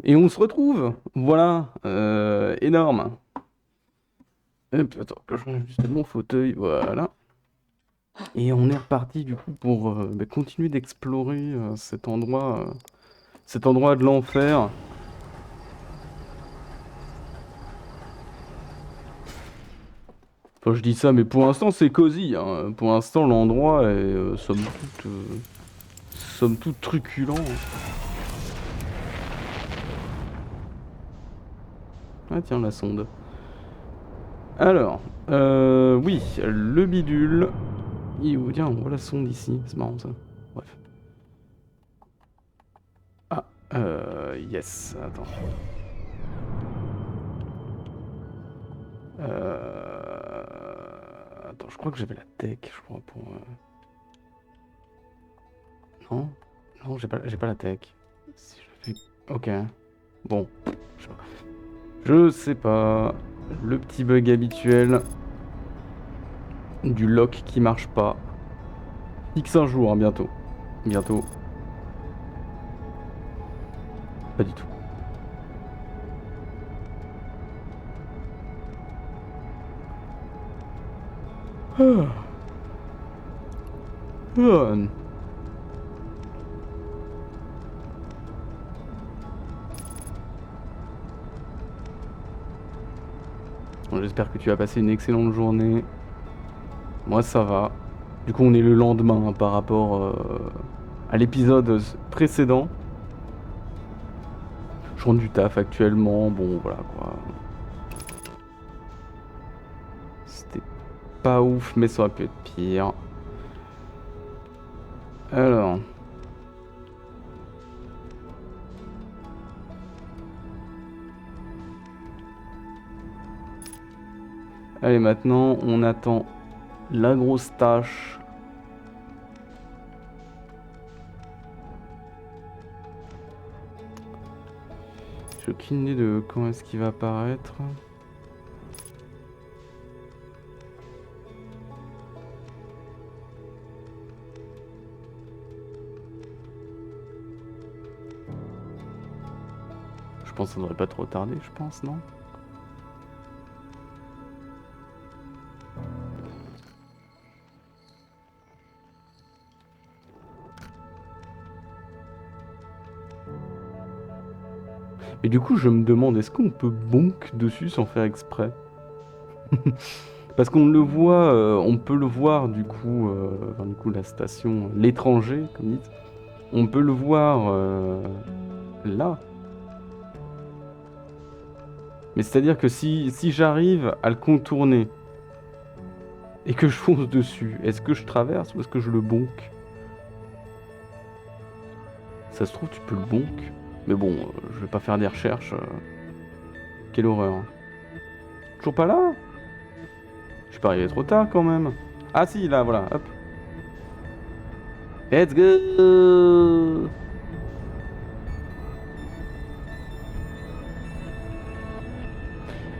Et on se retrouve. Voilà. Énorme. Hop, attends, que je range juste mon fauteuil. Voilà. Et on est reparti du coup pour continuer d'explorer cet endroit de l'enfer. Enfin, je dis ça, mais pour l'instant c'est cosy, hein. Pour l'instant l'endroit est somme toute truculent. Ah tiens, la sonde. Alors, oui, le bidule. Tiens, on voit la sonde ici, c'est marrant ça. Bref. Ah, yes, attends. Attends, je crois que j'avais la tech, je crois, pour... Non? Non, j'ai pas la tech. Si je fais... Ok. Bon, je sais pas. Je sais pas. Le petit bug habituel du lock qui marche pas. X un jour, hein, bientôt. Bientôt. Pas du tout. Ah. Ah. Bon, j'espère que tu as passé une excellente journée. Moi, ça va. Du coup, on est le lendemain, hein, par rapport à l'épisode précédent. Je rentre du taf actuellement. Bon, voilà quoi. C'était pas ouf, mais ça aurait pu être pire. Alors. Allez, maintenant, on attend la grosse tâche. J'ai aucune idée de quand est-ce qu'il va apparaître. Je pense que ça devrait pas trop tarder, je pense, non? Et du coup, je me demande, est-ce qu'on peut bonk dessus sans faire exprès? Parce qu'on le voit, on peut le voir du coup, enfin, du coup la station, l'étranger, comme dit. On peut le voir là. Mais c'est-à-dire que si j'arrive à le contourner et que je fonce dessus, est-ce que je traverse ou est-ce que je le bonk? Ça se trouve, tu peux le bonk. Mais bon, je vais pas faire des recherches. Quelle horreur. Toujours pas là? Je suis pas arrivé trop tard quand même. Ah si, là, voilà, hop. Let's go!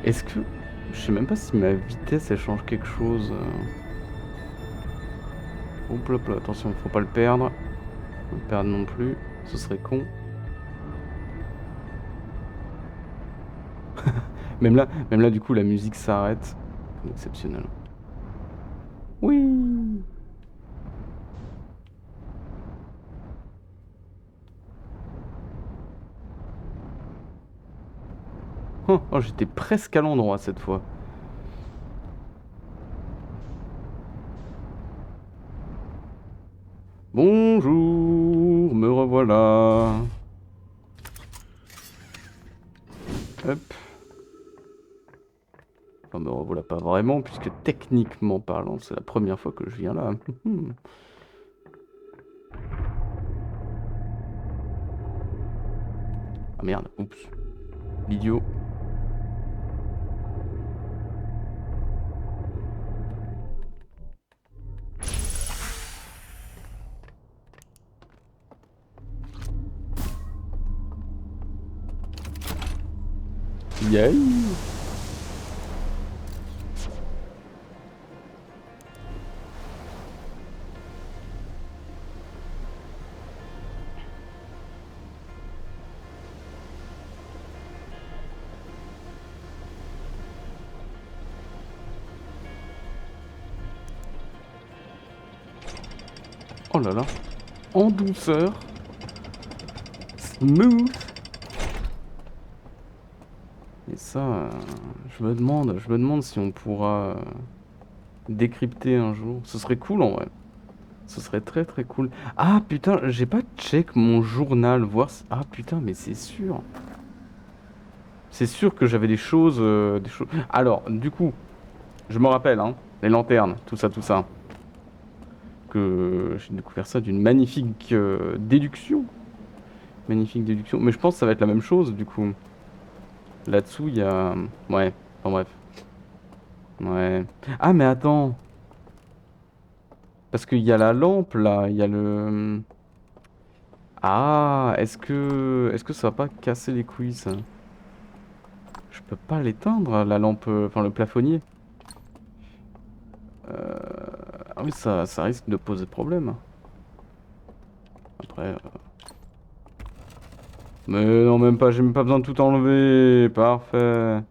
Est-ce que... Je sais même pas si ma vitesse, elle change quelque chose. Hop là, là, attention, faut pas le perdre. Faut le perdre non plus, ce serait con. Même là, du coup, la musique s'arrête. Exceptionnel. Oui! Oh, oh, j'étais presque à l'endroit cette fois. Bonjour, me revoilà. Hop. Enfin, me revoilà pas vraiment, puisque techniquement parlant, c'est la première fois que je viens là. Ah merde, oups. L'idiot. Yay! Oh là là. En douceur. Smooth. Et ça, je me demande si on pourra décrypter un jour. Ce serait cool en vrai. Ce serait très très cool. Ah putain, j'ai pas check mon journal, voir si... Ah putain, mais c'est sûr. C'est sûr que j'avais des choses, des choses... Alors, du coup, je me rappelle, hein, les lanternes, tout ça, tout ça. Que j'ai découvert ça d'une magnifique déduction. Magnifique déduction. Mais je pense que ça va être la même chose, du coup. Là-dessous, il y a... Ouais, enfin bref. Ouais. Ah, mais attends. Parce qu'il y a la lampe, là. Il y a le... Ah, est-ce que ça va pas casser les couilles, ça? Je peux pas l'éteindre, la lampe... Enfin, le plafonnier. Ah oui, ça risque de poser problème. Après... Mais non, même pas, j'ai même pas besoin de tout enlever. Parfait.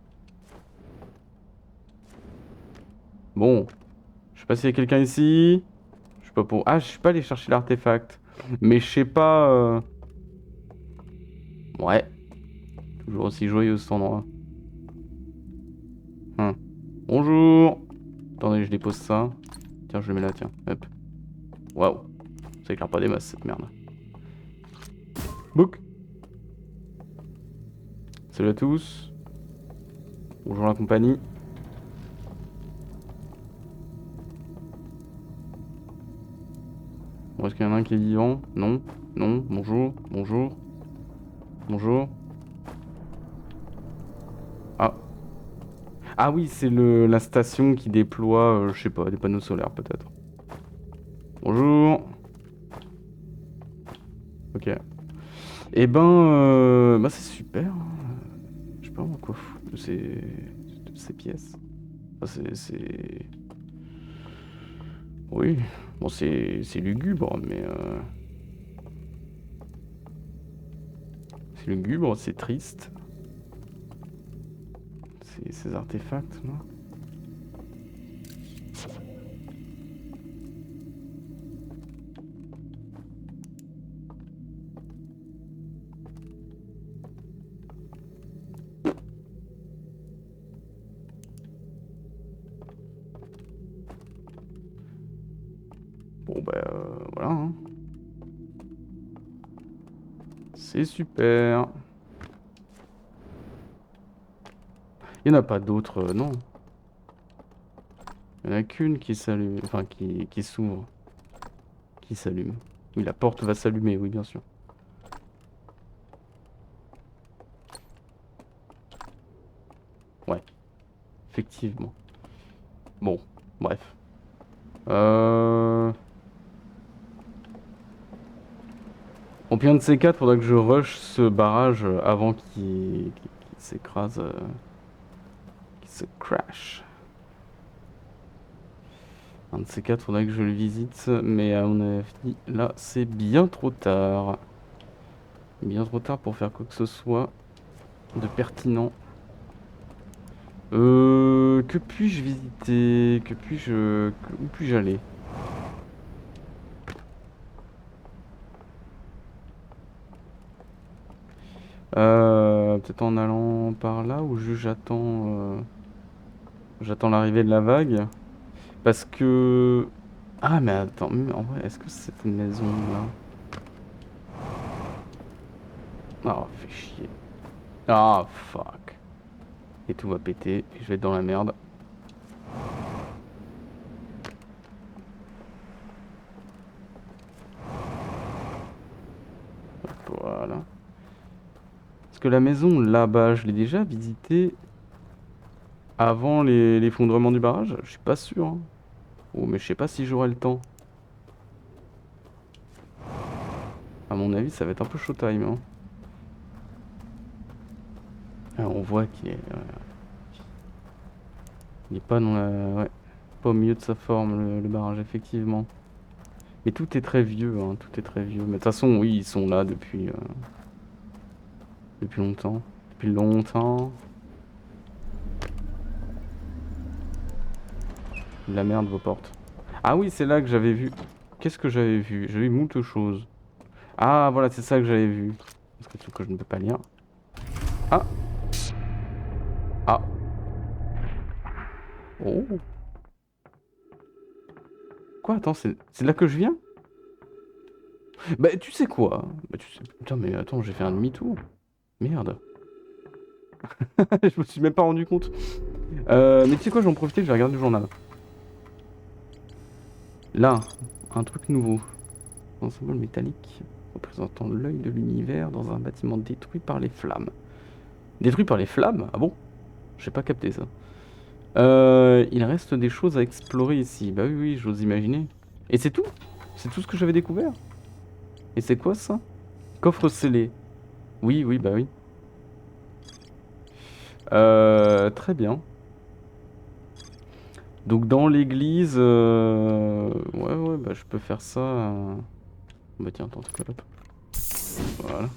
Bon, je sais pas s'il y a quelqu'un ici. Je sais pas pour... Ah, je suis pas allé chercher l'artefact. Mais je sais pas... Ouais, toujours aussi joyeux cet endroit. Hum. Bonjour. Attendez, je dépose ça. Tiens, je le mets là, tiens. Hop. Waouh. Ça éclaire pas des masses, cette merde. Book. Salut à tous. Bonjour la compagnie. Bon, est-ce qu'il y en a un qui est vivant? Non. Non. Bonjour. Bonjour. Bonjour. Ah. Ah oui, c'est la station qui déploie, je sais pas, des panneaux solaires peut-être. Bonjour. Ok. Eh ben, bah c'est super, hein. Je sais pas moi quoi foutre de ces pièces. Enfin, oui. Bon, c'est lugubre, mais c'est lugubre, c'est triste. Ces artefacts, là. Bon, bah, voilà, hein. C'est super. Il n'y en a pas d'autres, non. Il n'y en a qu'une qui s'allume, enfin, qui s'ouvre. Qui s'allume. Oui, la porte va s'allumer, oui, bien sûr. Ouais, effectivement. Bon, bref. Bon, puis un de ces quatre, faudra que je rush ce barrage avant qu'il s'écrase, qu'il se crash. Un de ces quatre, faudrait que je le visite, mais à mon avis, là, c'est bien trop tard. Bien trop tard pour faire quoi que ce soit de pertinent. Que puis-je visiter? Où puis-je aller? Peut-être en allant par là ou j'attends l'arrivée de la vague. Parce que... Ah mais attends, en vrai, est-ce que c'est cette maison là? Oh, fait chier. Ah, fuck. Et tout va péter, et je vais être dans la merde. Voilà. Parce que la maison là-bas, je l'ai déjà visitée avant l'effondrement du barrage? Je suis pas sûr, hein. Oh, mais je sais pas si j'aurai le temps. À mon avis, ça va être un peu showtime, hein. Ah, on voit il est pas dans la... Ouais, pas au milieu de sa forme, le barrage, effectivement. Mais tout est très vieux, hein, tout est très vieux. Mais de toute façon, oui, ils sont là depuis longtemps. Depuis longtemps. La merde, vos portes. Ah oui, c'est là que j'avais vu qu'est-ce que j'avais vu? J'avais vu moult choses. Ah, voilà, c'est ça que j'avais vu. Parce que tout que je ne peux pas lire. Ah! Ah! Oh! Quoi? Attends, c'est de là que je viens? Bah, tu sais quoi? Bah, tu sais... Putain, mais attends, j'ai fait un demi-tour. Merde. Je me suis même pas rendu compte. Mais tu sais quoi, j'en profite, je vais regarder le journal. Là, un truc nouveau. Un symbole métallique représentant l'œil de l'univers dans un bâtiment détruit par les flammes. Détruit par les flammes? Ah bon? J'ai pas capté ça. Il reste des choses à explorer ici. Bah oui, oui, j'ose imaginer. Et c'est tout? C'est tout ce que j'avais découvert? Et c'est quoi ça? Coffre scellé. Oui, oui, bah oui. Très bien. Donc dans l'église... Ouais, ouais, bah je peux faire ça. Bah tiens, attends, c'est quoi, hop. Voilà.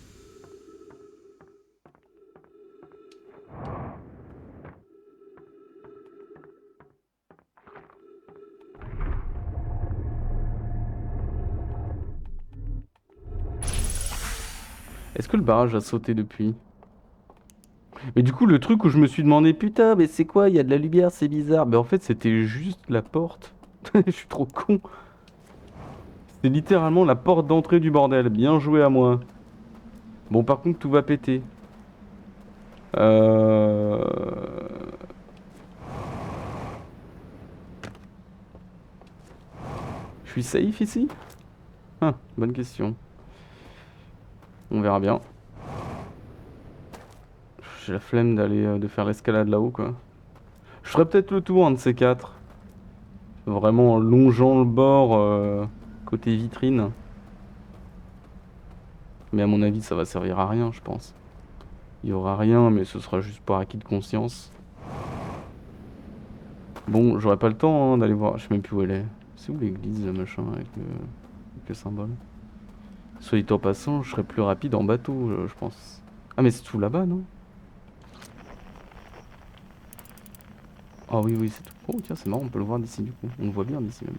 Est-ce que le barrage a sauté depuis? Mais du coup, le truc où je me suis demandé, putain, mais c'est quoi? Il y a de la lumière, c'est bizarre. Mais en fait, c'était juste la porte. Je suis trop con. C'est littéralement la porte d'entrée du bordel. Bien joué à moi. Bon, par contre, tout va péter. Euh... Je suis safe ici? Ah, bonne question. On verra bien. J'ai la flemme d'aller de faire l'escalade là-haut, quoi. Je ferai peut-être le tour, un de ces quatre. Vraiment en longeant le bord côté vitrine. Mais à mon avis, ça va servir à rien, je pense. Il y aura rien, mais ce sera juste par acquis de conscience. Bon, j'aurai pas le temps hein, d'aller voir. Je sais même plus où elle est. C'est où l'église, le machin, avec le symbole? Soit dit en passant, je serais plus rapide en bateau, je pense. Ah, mais c'est tout là-bas, non? Ah oui, oui, c'est tout. Oh, tiens, c'est marrant, on peut le voir d'ici, du coup. On le voit bien d'ici, même.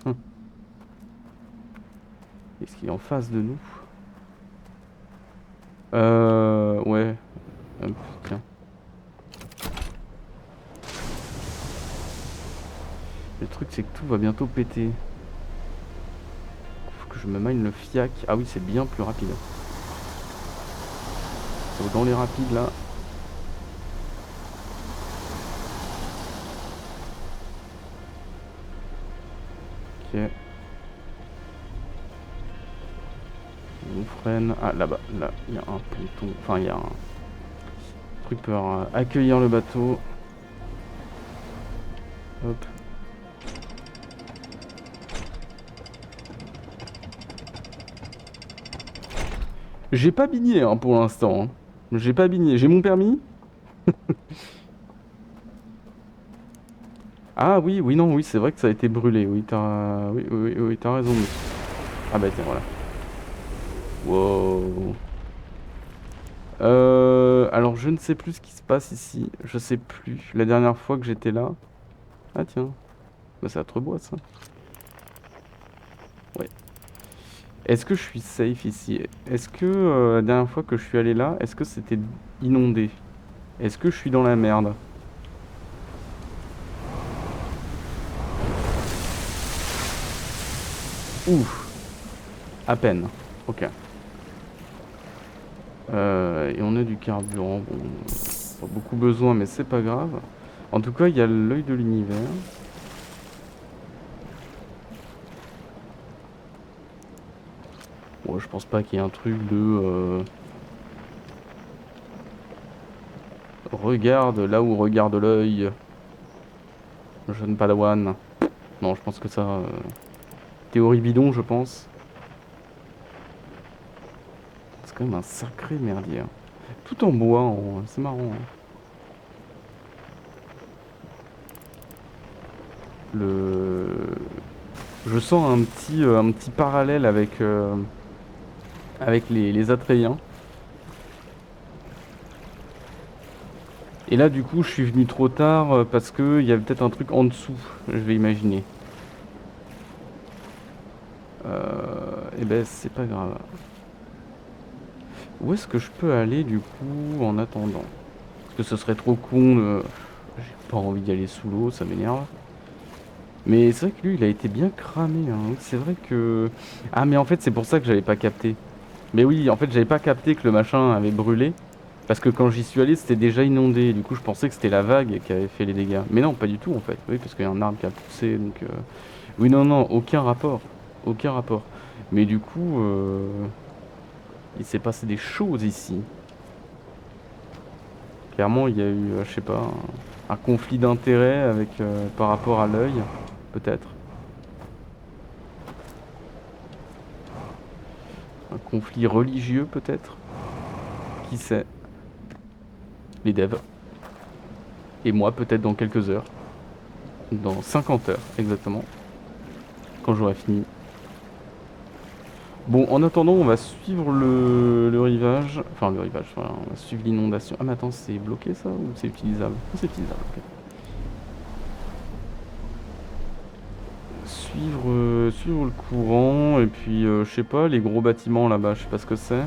Hum. Est-ce qu'il est en face de nous? Ouais. Hop, tiens. Le truc, c'est que tout va bientôt péter. Faut que je me mine le fiac. Ah oui, c'est bien plus rapide. Donc, dans les rapides, là. Ok. On freine. Ah, là-bas. Là, il y a un ponton. Enfin, il y a un truc pour accueillir le bateau. Hop. J'ai pas bigné hein, pour l'instant. Hein. J'ai pas bigné. J'ai mon permis. Ah oui, oui, non, oui, c'est vrai que ça a été brûlé. Oui, t'as oui, oui, oui, oui, t'as raison. Monsieur. Ah bah tiens, voilà. Wow. Alors je ne sais plus ce qui se passe ici. Je sais plus. La dernière fois que j'étais là. Ah tiens. Bah c'est à Trebois ça. Ouais. Est-ce que je suis safe ici? Est-ce que la dernière fois que je suis allé là, est-ce que c'était inondé? Est-ce que je suis dans la merde? Ouf. À peine. Ok. Et on a du carburant. Bon, pas beaucoup besoin, mais c'est pas grave. En tout cas, il y a l'œil de l'univers. Bon, je pense pas qu'il y ait un truc de... Regarde là où regarde l'œil. Jeune padawan. Non, je pense que ça... Théorie bidon, je pense. C'est quand même un sacré merdier. Tout en bois, c'est marrant. Hein. Le... Je sens un petit parallèle avec les Atréiens. Et là, du coup, je suis venu trop tard parce qu'il y avait peut-être un truc en dessous, je vais imaginer. eh ben c'est pas grave. Où est-ce que je peux aller du coup en attendant? Parce que ce serait trop con de... J'ai pas envie d'y aller sous l'eau, ça m'énerve. Mais c'est vrai que lui il a été bien cramé, hein. Oui, c'est vrai que... Ah mais en fait c'est pour ça que j'avais pas capté. Mais oui, en fait j'avais pas capté que le machin avait brûlé. Parce que quand j'y suis allé c'était déjà inondé. Du coup je pensais que c'était la vague qui avait fait les dégâts. Mais non, pas du tout en fait. Oui, parce qu'il y a un arbre qui a poussé. Donc oui, non, non, aucun rapport. Aucun rapport. Mais du coup, il s'est passé des choses ici. Clairement, il y a eu, je sais pas, un conflit d'intérêts avec par rapport à l'œil, peut-être. Un conflit religieux, peut-être. Qui sait? Les devs. Et moi, peut-être dans quelques heures. Dans 50 heures, exactement. Quand j'aurai fini. Bon, en attendant, on va suivre le rivage. Enfin, le rivage, voilà, on va suivre l'inondation. Ah, mais attends, c'est bloqué ça ou c'est utilisable? Oh, c'est utilisable, ok. Suivre le courant et puis je sais pas, les gros bâtiments là-bas, je sais pas ce que c'est.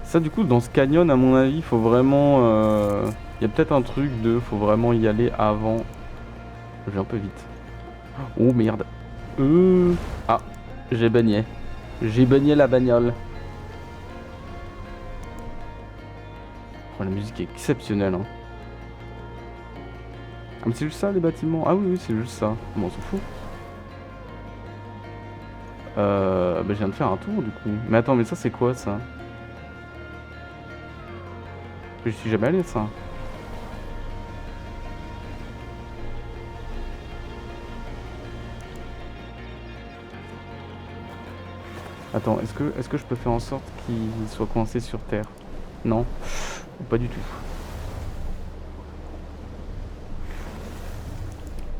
Ça du coup dans ce canyon à mon avis il faut vraiment... Il y a peut-être un truc de... Faut vraiment y aller avant. Je vais un peu vite. Oh merde. Ah, j'ai bagné. J'ai bagné la bagnole. Oh, la musique est exceptionnelle, hein. Ah mais c'est juste ça les bâtiments? Ah oui oui c'est juste ça. Bon on s'en fout. Bah, je viens de faire un tour du coup. Mais attends mais ça c'est quoi ça? Je suis jamais allé ça. Attends, est-ce que je peux faire en sorte qu'il soit coincé sur terre? Non? Pas du tout.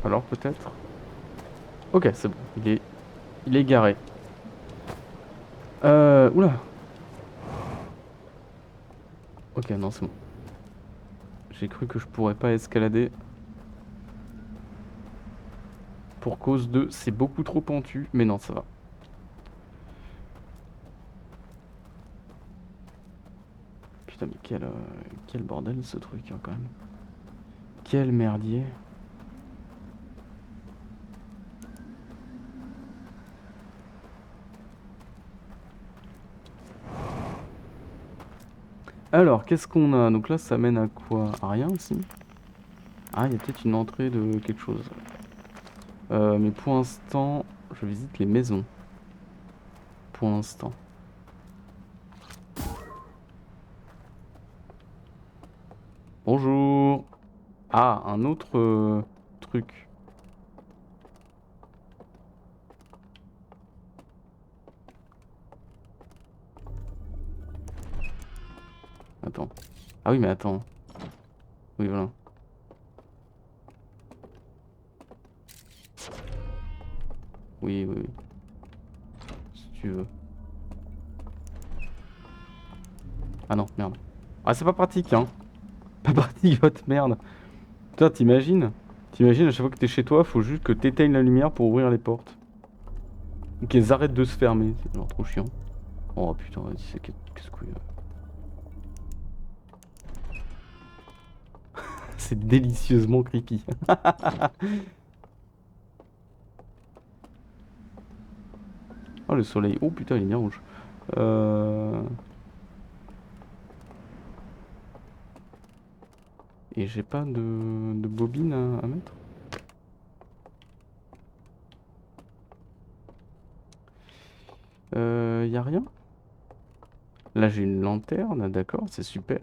Alors peut-être? Ok, c'est bon. Il est garé. Oula. Ok, non, c'est bon. J'ai cru que je pourrais pas escalader. Pour cause de... C'est beaucoup trop pentu. Mais non, ça va. Putain, mais quel bordel ce truc, hein, quand même. Quel merdier. Alors, qu'est-ce qu'on a? Donc là, ça mène à quoi? À rien ici? Ah, il y a peut-être une entrée de quelque chose. Mais pour l'instant, je visite les maisons. Pour l'instant. Bonjour. Ah, un autre truc. Attends. Ah oui, mais attends. Oui, voilà. Oui, oui, oui. Si tu veux. Ah non, merde. Ah, c'est pas pratique, hein. Pas pratique, votre merde. Putain, t'imagines? T'imagines, à chaque fois que t'es chez toi, faut juste que t'éteignes la lumière pour ouvrir les portes. Ou qu'elles arrêtent de se fermer. C'est genre trop chiant. Oh putain, vas-y, qu'est-ce que... C'est délicieusement creepy. Oh, le soleil. Oh putain, il est bien rouge. Et j'ai pas de bobine à mettre. Y a rien? Là, j'ai une lanterne, d'accord, c'est super.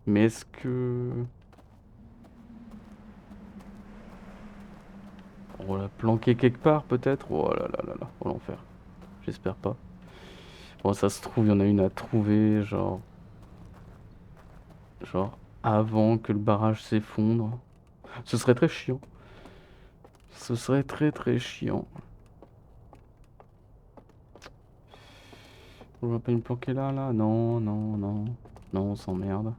Mais est-ce que... On va la planquer quelque part, peut-être? Oh là là là là, oh l'enfer. J'espère pas. Bon, ça se trouve, il y en a une à trouver, genre... Genre, avant que le barrage s'effondre. Ce serait très chiant. Ce serait très très chiant. On va pas me planquer là, là? Non, non, non. Non, on s'emmerde.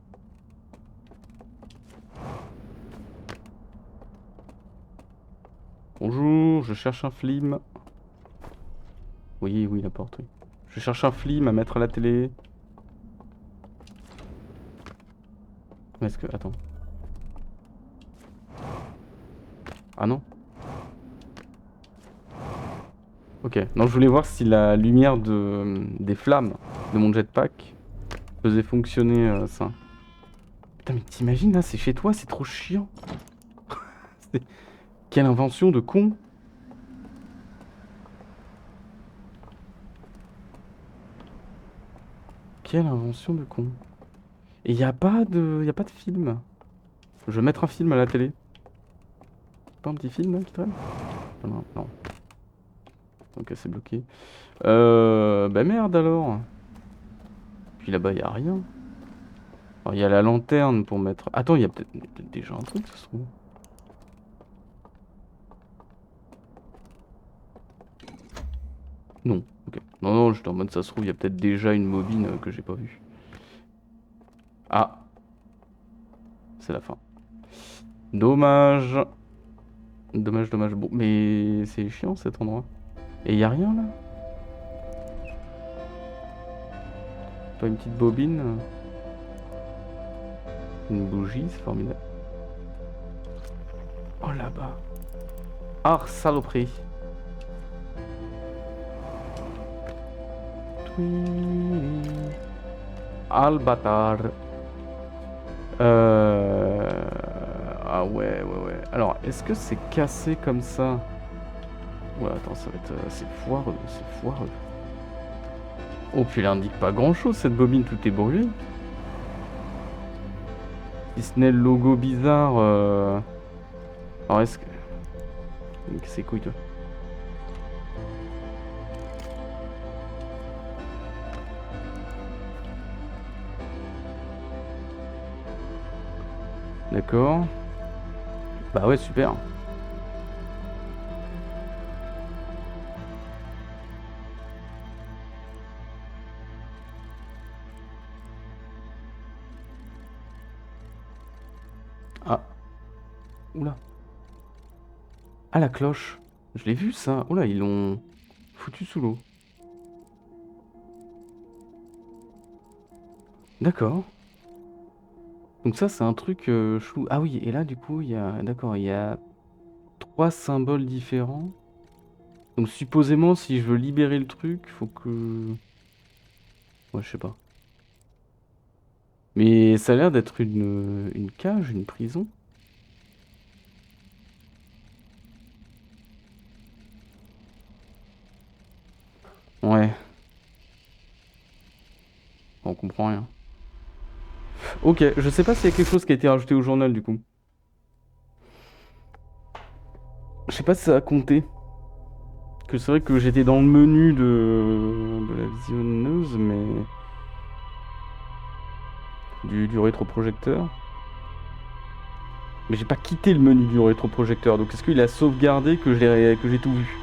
je cherche un film. Oui, la porte, oui. Je cherche un film à mettre à la télé. Est-ce que... Attends. Ah non. Ok. Non, je voulais voir si la lumière des flammes de mon jetpack faisait fonctionner ça. Putain, mais t'imagines là, c'est chez toi, c'est trop chiant. Quelle invention de con. Quelle invention de con. Et y a pas de film. Je vais mettre un film à la télé. Pas un petit film là qui traîne? Ah non, non. Ok, c'est bloqué. Bah merde alors. Puis là-bas, y a rien. Alors, y a la lanterne pour mettre... Attends, y a peut-être déjà un truc, ça se trouve. Non, ok. Non, non, j'étais en mode, ça se trouve, y a peut-être déjà une bobine que j'ai pas vue. Ah, c'est la fin. Dommage. Dommage, dommage. Bon, mais c'est chiant cet endroit. Et y a rien là? Pas une petite bobine? Une bougie, c'est formidable. Oh là-bas. Ah, saloperie. Ah, le bâtard. Ah ouais. Alors, est-ce que c'est cassé comme ça? Ouais, attends, ça va être... c'est foireux, c'est foireux. Oh, puis elle indique pas grand-chose, cette bobine, tout est brûlé. Si ce n'est le logo bizarre... Alors, est-ce que... C'est couille, toi. D'accord. Bah ouais, super. Ah, oula. Ah, la cloche. Je l'ai vu, ça. Oula, ils l'ont foutu sous l'eau. D'accord. Donc ça, c'est un truc chelou. Ah oui, et là, du coup, il y a... D'accord, il y a 3 symboles différents. Donc supposément, si je veux libérer le truc, faut que... Ouais, je sais pas. Mais ça a l'air d'être une cage, une prison. Ouais, on comprend rien. Ok, je sais pas s'il y a quelque chose qui a été rajouté au journal, du coup. Je sais pas si ça a compté. Que c'est vrai que j'étais dans le menu de la visionneuse, mais... Du rétroprojecteur. Mais j'ai pas quitté le menu du rétroprojecteur, donc est-ce qu'il a sauvegardé que j'ai tout vu?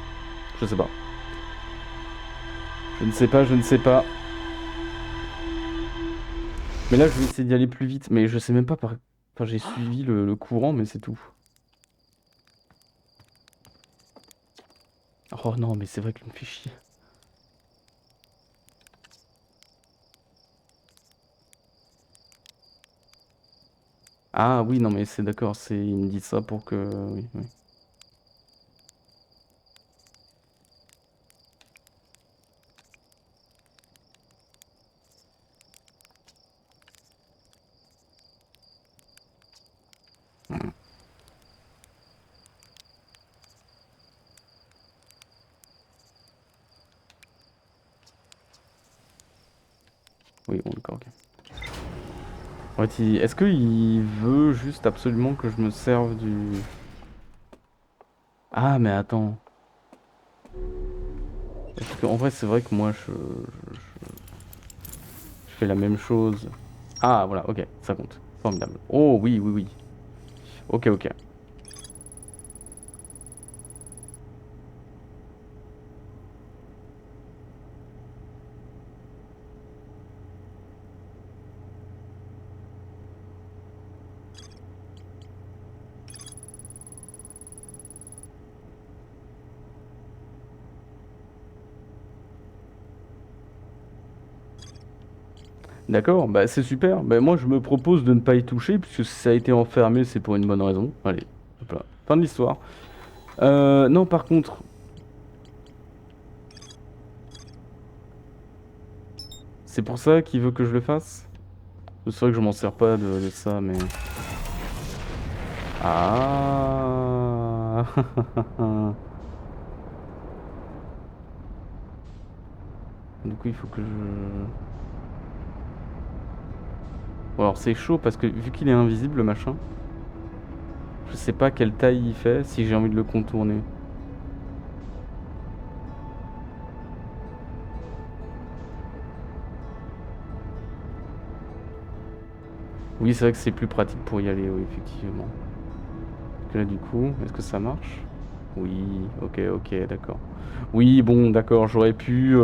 Je sais pas. Je ne sais pas. Mais là, je vais essayer d'y aller plus vite, mais je sais même pas par... Enfin, j'ai suivi le courant, mais c'est tout. Oh non, mais c'est vrai qu'il me fait chier. Ah oui, non, mais c'est d'accord, c'est... Il me dit ça pour que... Oui, oui. Oui, bon, d'accord, ok. Ouais, est-ce qu'il veut juste absolument que je me serve du... Ah, mais attends. Parce qu'en vrai, c'est vrai que moi, je fais la même chose. Ah, voilà, ok, ça compte. Formidable. Oh, oui, oui, oui. Ok, ok. D'accord, bah c'est super. Bah moi je me propose de ne pas y toucher puisque si ça a été enfermé, c'est pour une bonne raison. Allez, hop là. Fin de l'histoire. Non, par contre, c'est pour ça qu'il veut que je le fasse. C'est vrai que je m'en sers pas de ça, mais... Ah. Du coup, il faut que je... Bon, alors c'est chaud parce que vu qu'il est invisible, le machin, je sais pas quelle taille il fait si j'ai envie de le contourner. Oui, c'est vrai que c'est plus pratique pour y aller, oui, effectivement. Parce que là, du coup, est-ce que ça marche? Oui, ok, d'accord. Oui, bon, d'accord, j'aurais pu,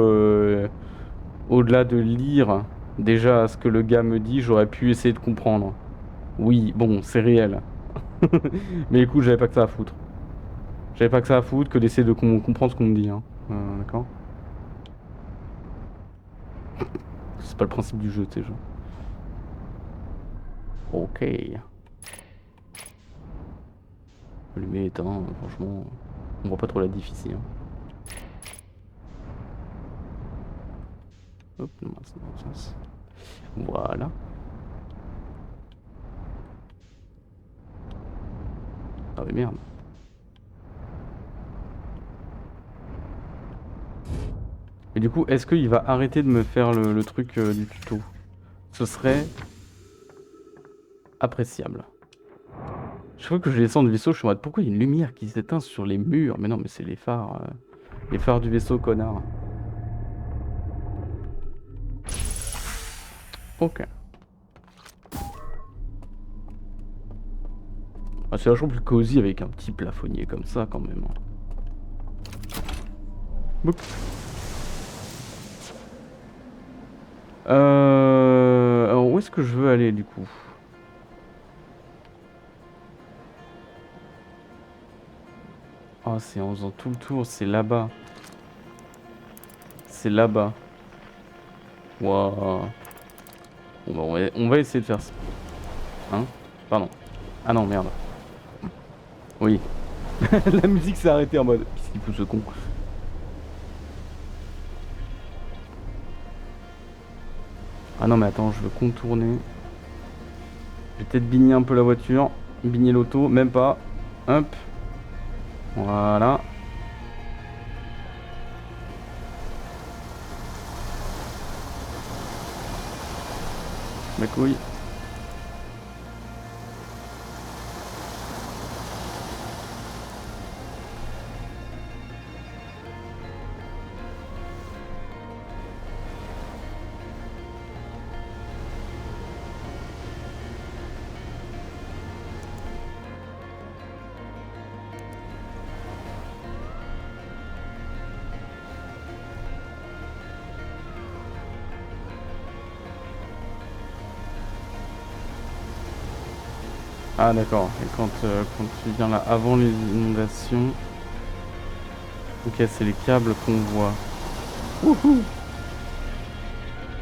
au-delà de lire déjà ce que le gars me dit, j'aurais pu essayer de comprendre. Oui, bon, c'est réel. Mais écoute, j'avais pas que ça à foutre. J'avais pas que ça à foutre que d'essayer de comprendre ce qu'on me dit, hein. D'accord? C'est pas le principe du jeu, ces jeux. Ok. Allumer, éteint, franchement, on voit pas trop la diff ici, hein. Hop, non, c'est dans le sens. Voilà. Ah mais merde. Et du coup, est-ce qu'il va arrêter de me faire le truc du tuto? Ce serait appréciable. Chaque fois que je descends du vaisseau, je suis en mode pourquoi il y a une lumière qui s'éteint sur les murs? Mais non, mais c'est les phares du vaisseau, connard. Ok. Ah, c'est vachement plus cosy avec un petit plafonnier comme ça quand même, hein. Boup. Alors où est-ce que je veux aller du coup? Ah, c'est en faisant tout le tour, c'est là-bas. C'est là-bas. Waouh. Bon, bah, on va essayer de faire ça. Hein? Pardon. Ah non, merde. Oui. La musique s'est arrêtée en mode. Qu'est-ce qu'il fout ce con? Ah non, mais attends, je veux contourner. Je vais peut-être bigner un peu la voiture. Bigner l'auto, même pas. Hop. Voilà. Ma couille. Ah d'accord. Et quand tu viens là avant les inondations. Ok, c'est les câbles qu'on voit. Wouhou!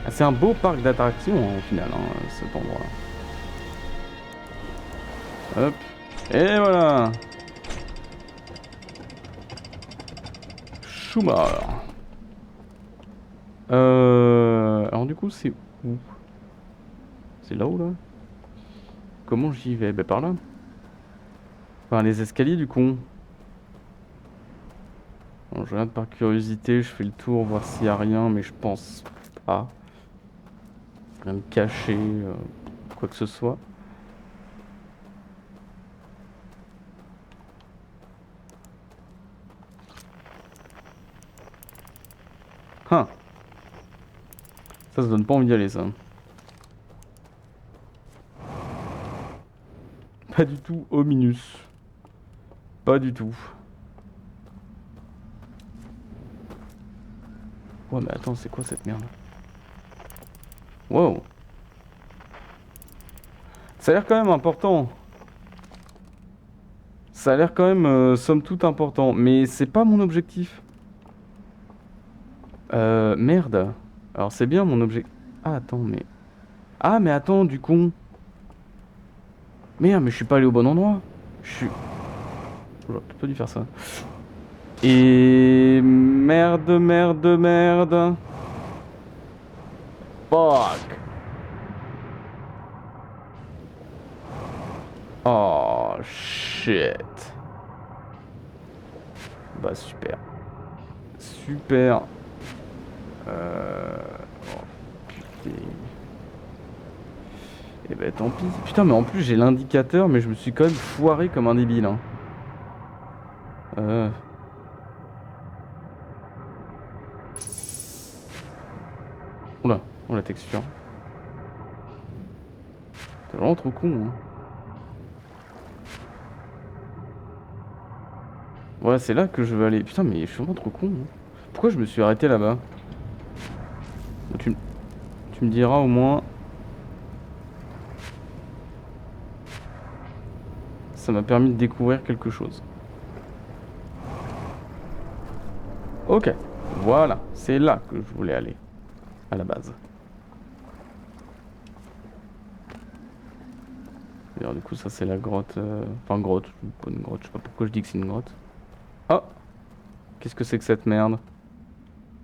Ah, c'est un beau parc d'attractions au final, hein, cet endroit-là. Hop. Et voilà. Schumacher. Alors du coup, c'est où? C'est là-haut, là? Comment j'y vais? Ben par là. Enfin, les escaliers du con. Bon, je regarde par curiosité, je fais le tour, voir s'il y a rien, mais je pense pas. Rien de caché, quoi que ce soit. Hein. Ça se donne pas envie d'y aller, ça. Pas du tout ominous. Pas du tout. Ouais, mais attends, c'est quoi cette merde? Wow. Ça a l'air quand même important. Ça a l'air quand même, somme toute important. Mais c'est pas mon objectif. Merde. Alors c'est bien mon objectif. Ah, attends, mais... Ah, mais attends, du con. Merde, mais je suis pas allé au bon endroit. Je suis... J'aurais peut-être pas dû faire ça. Et... Merde, merde, merde. Fuck. Oh, shit. Bah, super. Super. Oh, putain. Eh ben, tant pis. Putain, mais en plus, j'ai l'indicateur, mais je me suis quand même foiré comme un débile, hein. Euh... Oula, oh la texture. C'est vraiment trop con, hein. Voilà, c'est là que je veux aller. Putain, mais je suis vraiment trop con, hein. Pourquoi je me suis arrêté là-bas? Tu, tu me diras au moins. Ça m'a permis de découvrir quelque chose. Ok, voilà, c'est là que je voulais aller, à la base. D'ailleurs, du coup, ça c'est la grotte. Enfin, grotte, pas une grotte, je sais pas pourquoi je dis que c'est une grotte. Oh, qu'est-ce que c'est que cette merde?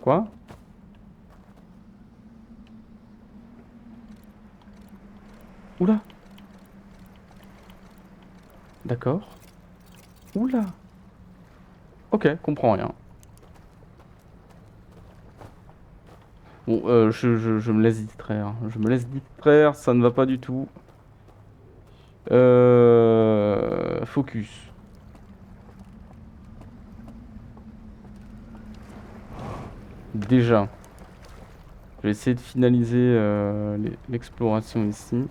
Quoi? Oula, d'accord. Oula, ok, comprends rien. Bon, je me laisse distraire. Je me laisse distraire, ça ne va pas du tout. Focus. Déjà, je vais essayer de finaliser l'exploration ici.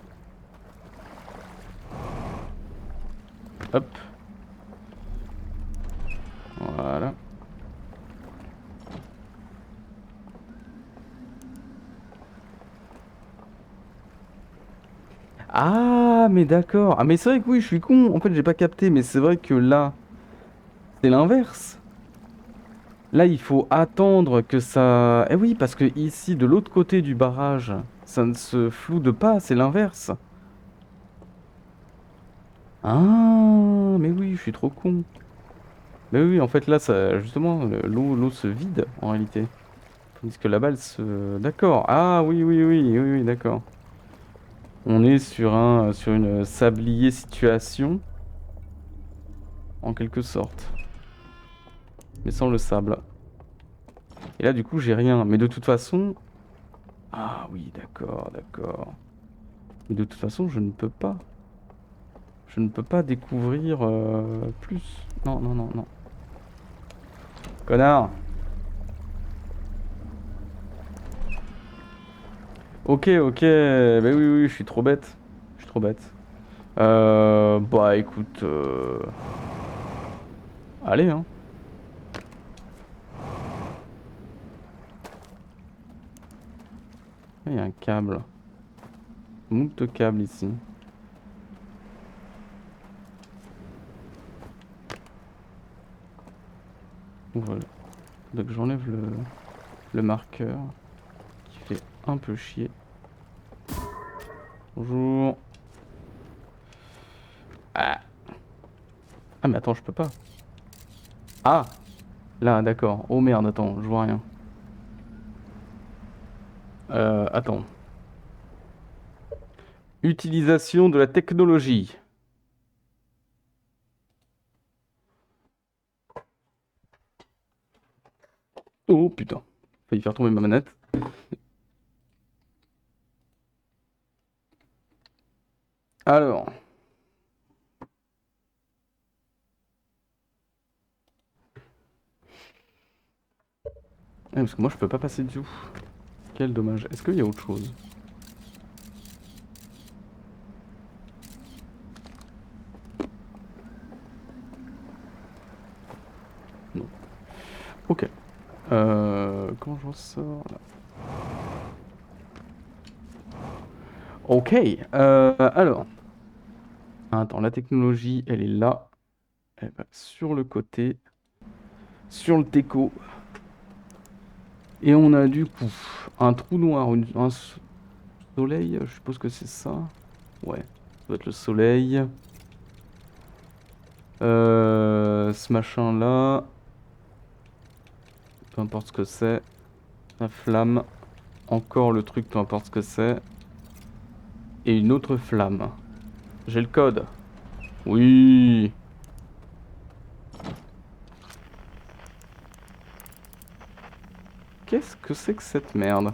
Hop, voilà. Ah, mais d'accord. Ah, mais c'est vrai que oui, je suis con. En fait, j'ai pas capté, mais c'est vrai que là, c'est l'inverse. Là, il faut attendre que ça... Eh oui, parce que ici, de l'autre côté du barrage, ça ne se floude pas, c'est l'inverse. Ah, mais oui, je suis trop con. Mais oui, en fait, là, ça, justement, l'eau se vide, en réalité. Tandis que là-bas, elle se... D'accord. Ah, oui, oui, oui, oui, oui, d'accord. On est sur une sablier situation, en quelque sorte. Mais sans le sable. Et là, du coup, j'ai rien. Mais de toute façon... Ah oui, d'accord, d'accord. Mais de toute façon, je ne peux pas. Je ne peux pas découvrir plus. Non, non, non, non. Connard. Ok, ok. Bah oui, oui, je suis trop bête. Je suis trop bête. Bah écoute... Allez, hein. Il y a un câble. Moult câbles ici. Voilà. Donc j'enlève le marqueur qui fait un peu chier. Bonjour. Ah. Ah mais attends, je peux pas. Ah! Là, d'accord. Oh merde, attends, je vois rien. Attends. Utilisation de la technologie. Oh putain. Failli faire tomber ma manette. Alors. Parce que moi je peux pas passer dessous. Quel dommage. Est-ce qu'il y a autre chose? Non. Ok. Comment je ressors là? Ok. Alors. Attends, la technologie, elle est là. Elle va sur le côté. Sur le teco. Et on a du coup un trou noir. Soleil, je suppose que c'est ça. Ouais, ça doit être le soleil. Ce machin là, peu importe ce que c'est. La flamme, encore le truc, peu importe ce que c'est. Et une autre flamme. J'ai le code. Oui. Qu'est-ce que c'est que cette merde?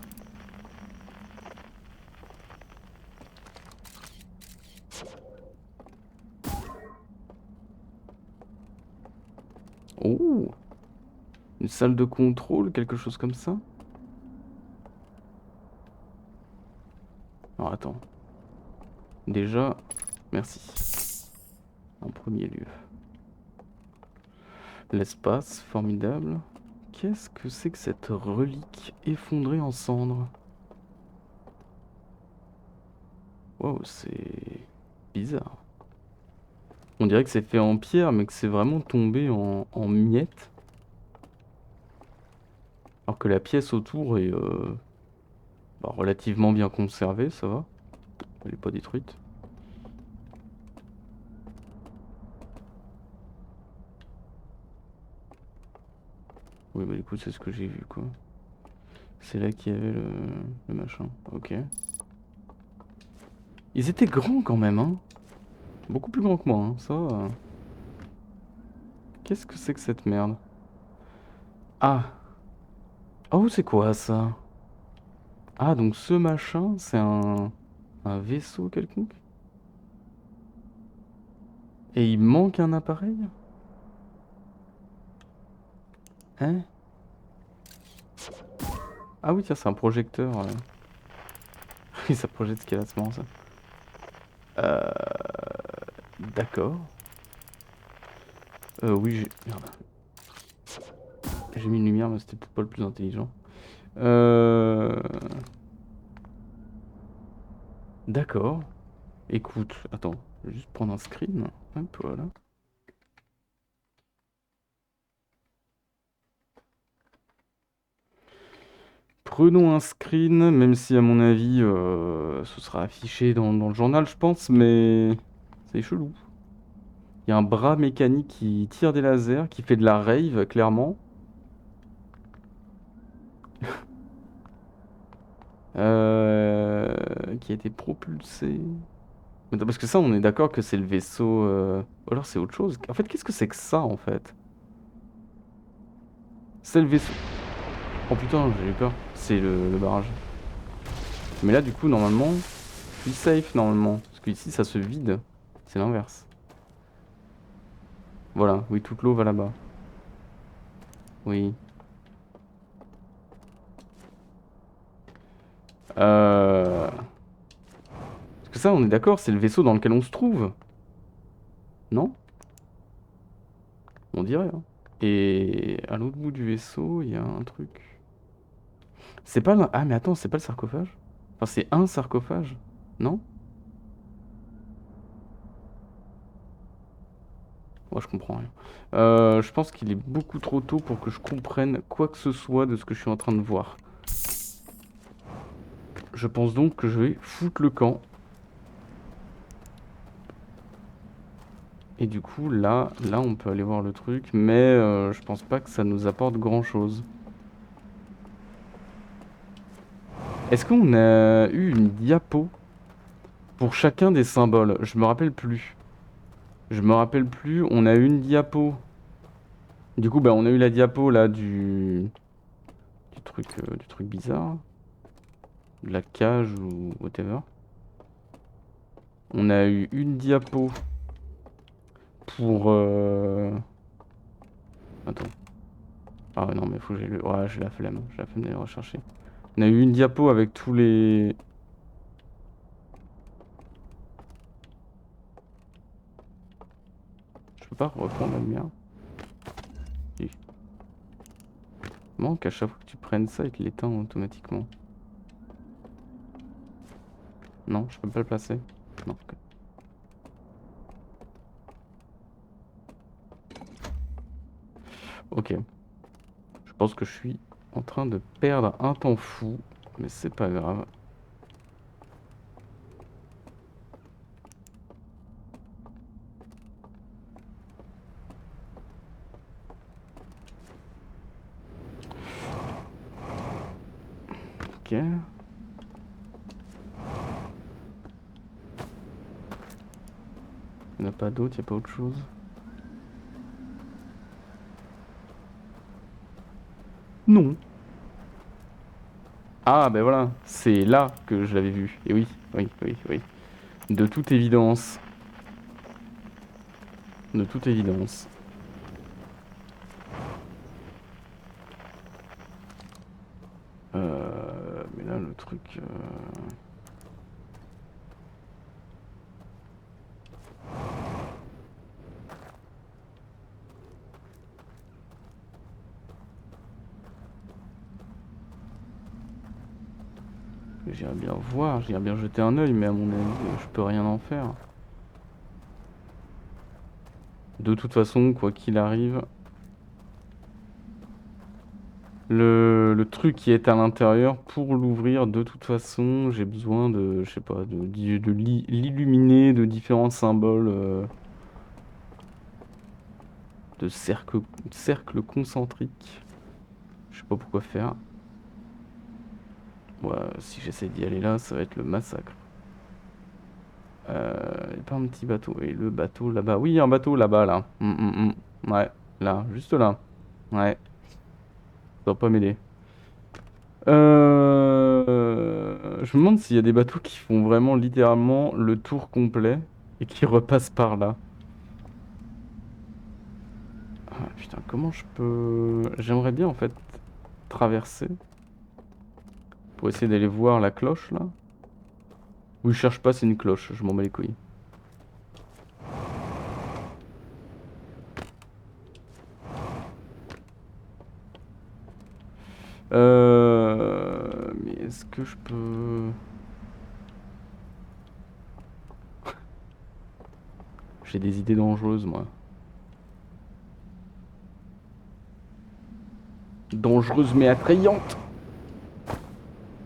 Oh, une salle de contrôle, quelque chose comme ça? Alors attends. Déjà, merci. En premier lieu. L'espace, formidable. Qu'est-ce que c'est que cette relique effondrée en cendres? Wow, c'est bizarre. On dirait que c'est fait en pierre, mais que c'est vraiment tombé en miettes. Alors que la pièce autour est bah, relativement bien conservée, ça va. Elle est pas détruite. Oui, bah écoute, c'est ce que j'ai vu, quoi. C'est là qu'il y avait le machin. Ok. Ils étaient grands quand même, hein. Beaucoup plus grands que moi, hein. Ça. Qu'est-ce que c'est que cette merde? Ah. Oh, c'est quoi ça? Ah, donc ce machin, c'est un vaisseau quelconque? Et il manque un appareil? Hein? Ah oui, tiens, c'est un projecteur. Oui, ça projette ce qu'il y a là, c'est marrant ça. Euh... D'accord. Oui, j'ai... Merde. J'ai mis une lumière, mais c'était peut-être pas le plus intelligent. D'accord. Écoute, attends, je vais juste prendre un screen. Hop, voilà. Prenons un screen, même si à mon avis, ce sera affiché dans le journal, je pense, mais c'est chelou. Il y a un bras mécanique qui tire des lasers, qui fait de la rave, clairement. Qui a été propulsé. Mais attends, parce que ça, on est d'accord que c'est le vaisseau. Ou alors c'est autre chose. En fait, qu'est-ce que c'est que ça, en fait? C'est le vaisseau. Oh putain, j'ai eu peur. C'est le barrage. Mais là, du coup, normalement, je suis safe, normalement. Parce qu'ici, ça se vide. C'est l'inverse. Voilà, oui, toute l'eau va là-bas. Oui. Parce que ça, on est d'accord, c'est le vaisseau dans lequel on se trouve. Non? On dirait, hein. Et à l'autre bout du vaisseau, il y a un truc. C'est pas Ah, mais attends, c'est pas le sarcophage? Enfin, c'est un sarcophage? Non? Moi, je comprends rien. Je pense qu'il est beaucoup trop tôt pour que je comprenne quoi que ce soit de ce que je suis en train de voir. Je pense donc que je vais foutre le camp. Et du coup, là, on peut aller voir le truc, mais je pense pas que ça nous apporte grand-chose. Est-ce qu'on a eu une diapo pour chacun des symboles? Je me rappelle plus. Je me rappelle plus. On a eu une diapo. Du coup, bah, on a eu la diapo là du truc bizarre, de la cage ou whatever. On a eu une diapo pour. Attends. Ah ouais, non, mais faut que j'ai le. Ouais, j'ai la flemme. J'ai la flemme d'aller rechercher. On a eu une diapo avec tous les. Je peux pas reprendre la lumière. Si. Manque à chaque fois que tu prennes ça, il te l'éteint automatiquement. Non, je peux pas le placer. Non. Ok. Ok. Je pense que je suis en train de perdre un temps fou, mais c'est pas grave. Ok. Il n'y en a pas d'autre, il n'y a pas autre chose. Non. Ah, ben voilà, c'est là que je l'avais vu. Et oui, oui, oui, oui. De toute évidence. De toute évidence. Mais là, le truc... J'irais bien voir, j'irais bien jeter un œil, mais à mon avis, je peux rien en faire. De toute façon, quoi qu'il arrive, le truc qui est à l'intérieur, pour l'ouvrir, de toute façon, j'ai besoin de, je sais pas, de l'illuminer de différents symboles de cercle concentrique. Je sais pas pourquoi faire. Ouais, si j'essaie d'y aller là, ça va être le massacre. Et pas un petit bateau. Et le bateau là-bas. Oui, un bateau là-bas, là. Ouais, là, juste là. Ouais, ça va pas m'aider. Je me demande s'il y a des bateaux qui font vraiment littéralement le tour complet et qui repassent par là. Ah putain, comment je peux... J'aimerais bien en fait traverser pour essayer d'aller voir la cloche là. Oui, je cherche pas, c'est une cloche, je m'en bats les couilles. Mais est-ce que je peux... J'ai des idées dangereuses moi. Dangereuses mais attrayantes.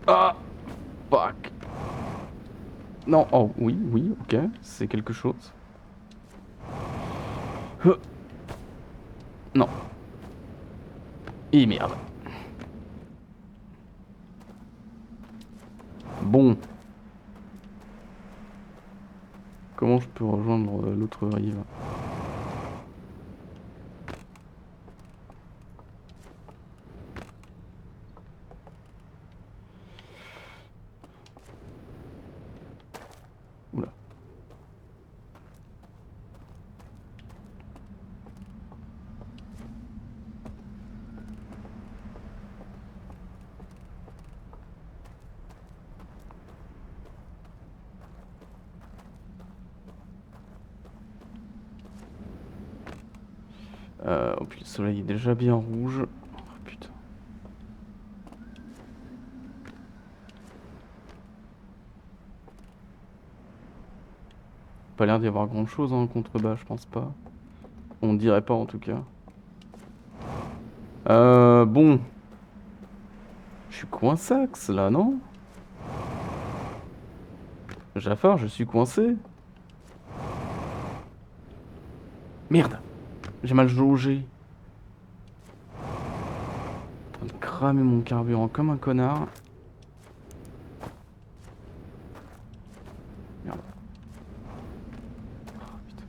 Ah, fuck. Non, oh oui, oui, ok, c'est quelque chose. Huh. Non. Et merde. Bon, comment je peux rejoindre l'autre rive? Oula. Oh putain, le soleil est déjà bien rouge. Oh putain. Pas l'air d'y avoir grand chose en contrebas, je pense pas. On dirait pas en tout cas. Bon. Je suis coinçax là, non? Jafar, je suis coincé. Merde! J'ai mal jaugé. En train de cramer mon carburant comme un connard. Merde. Oh, putain.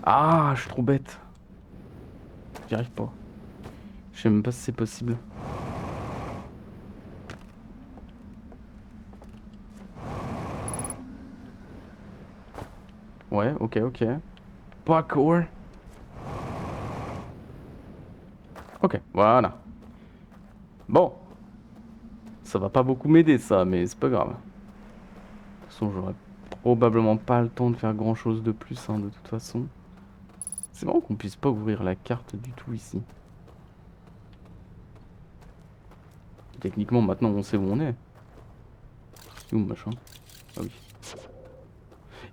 Ah, je suis trop bête. J'y arrive pas. Je sais même pas si c'est possible. Ouais, ok, ok. Parkour. Ok, voilà. Bon. Ça va pas beaucoup m'aider ça, mais c'est pas grave. De toute façon, j'aurais probablement pas le temps de faire grand chose de plus, hein, de toute façon. C'est marrant qu'on puisse pas ouvrir la carte du tout ici. Techniquement, maintenant, on sait où on est. C'est où, machin? Ah oui.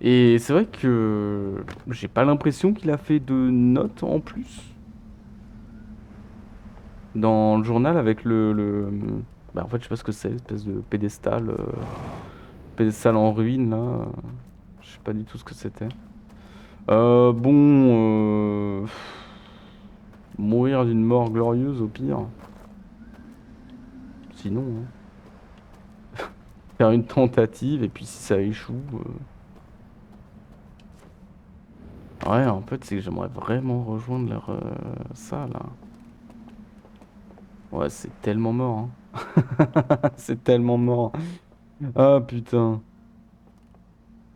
Et c'est vrai que j'ai pas l'impression qu'il a fait de notes en plus dans le journal avec Bah en fait, je sais pas ce que c'est, espèce de pédestal en ruine là. Je sais pas du tout ce que c'était. Bon, mort glorieuse au pire. Sinon, hein. Faire une tentative et puis si ça échoue. Ouais, en fait, c'est que j'aimerais vraiment rejoindre leur ça là. Ouais, c'est tellement mort, hein. C'est tellement mort. Ah putain.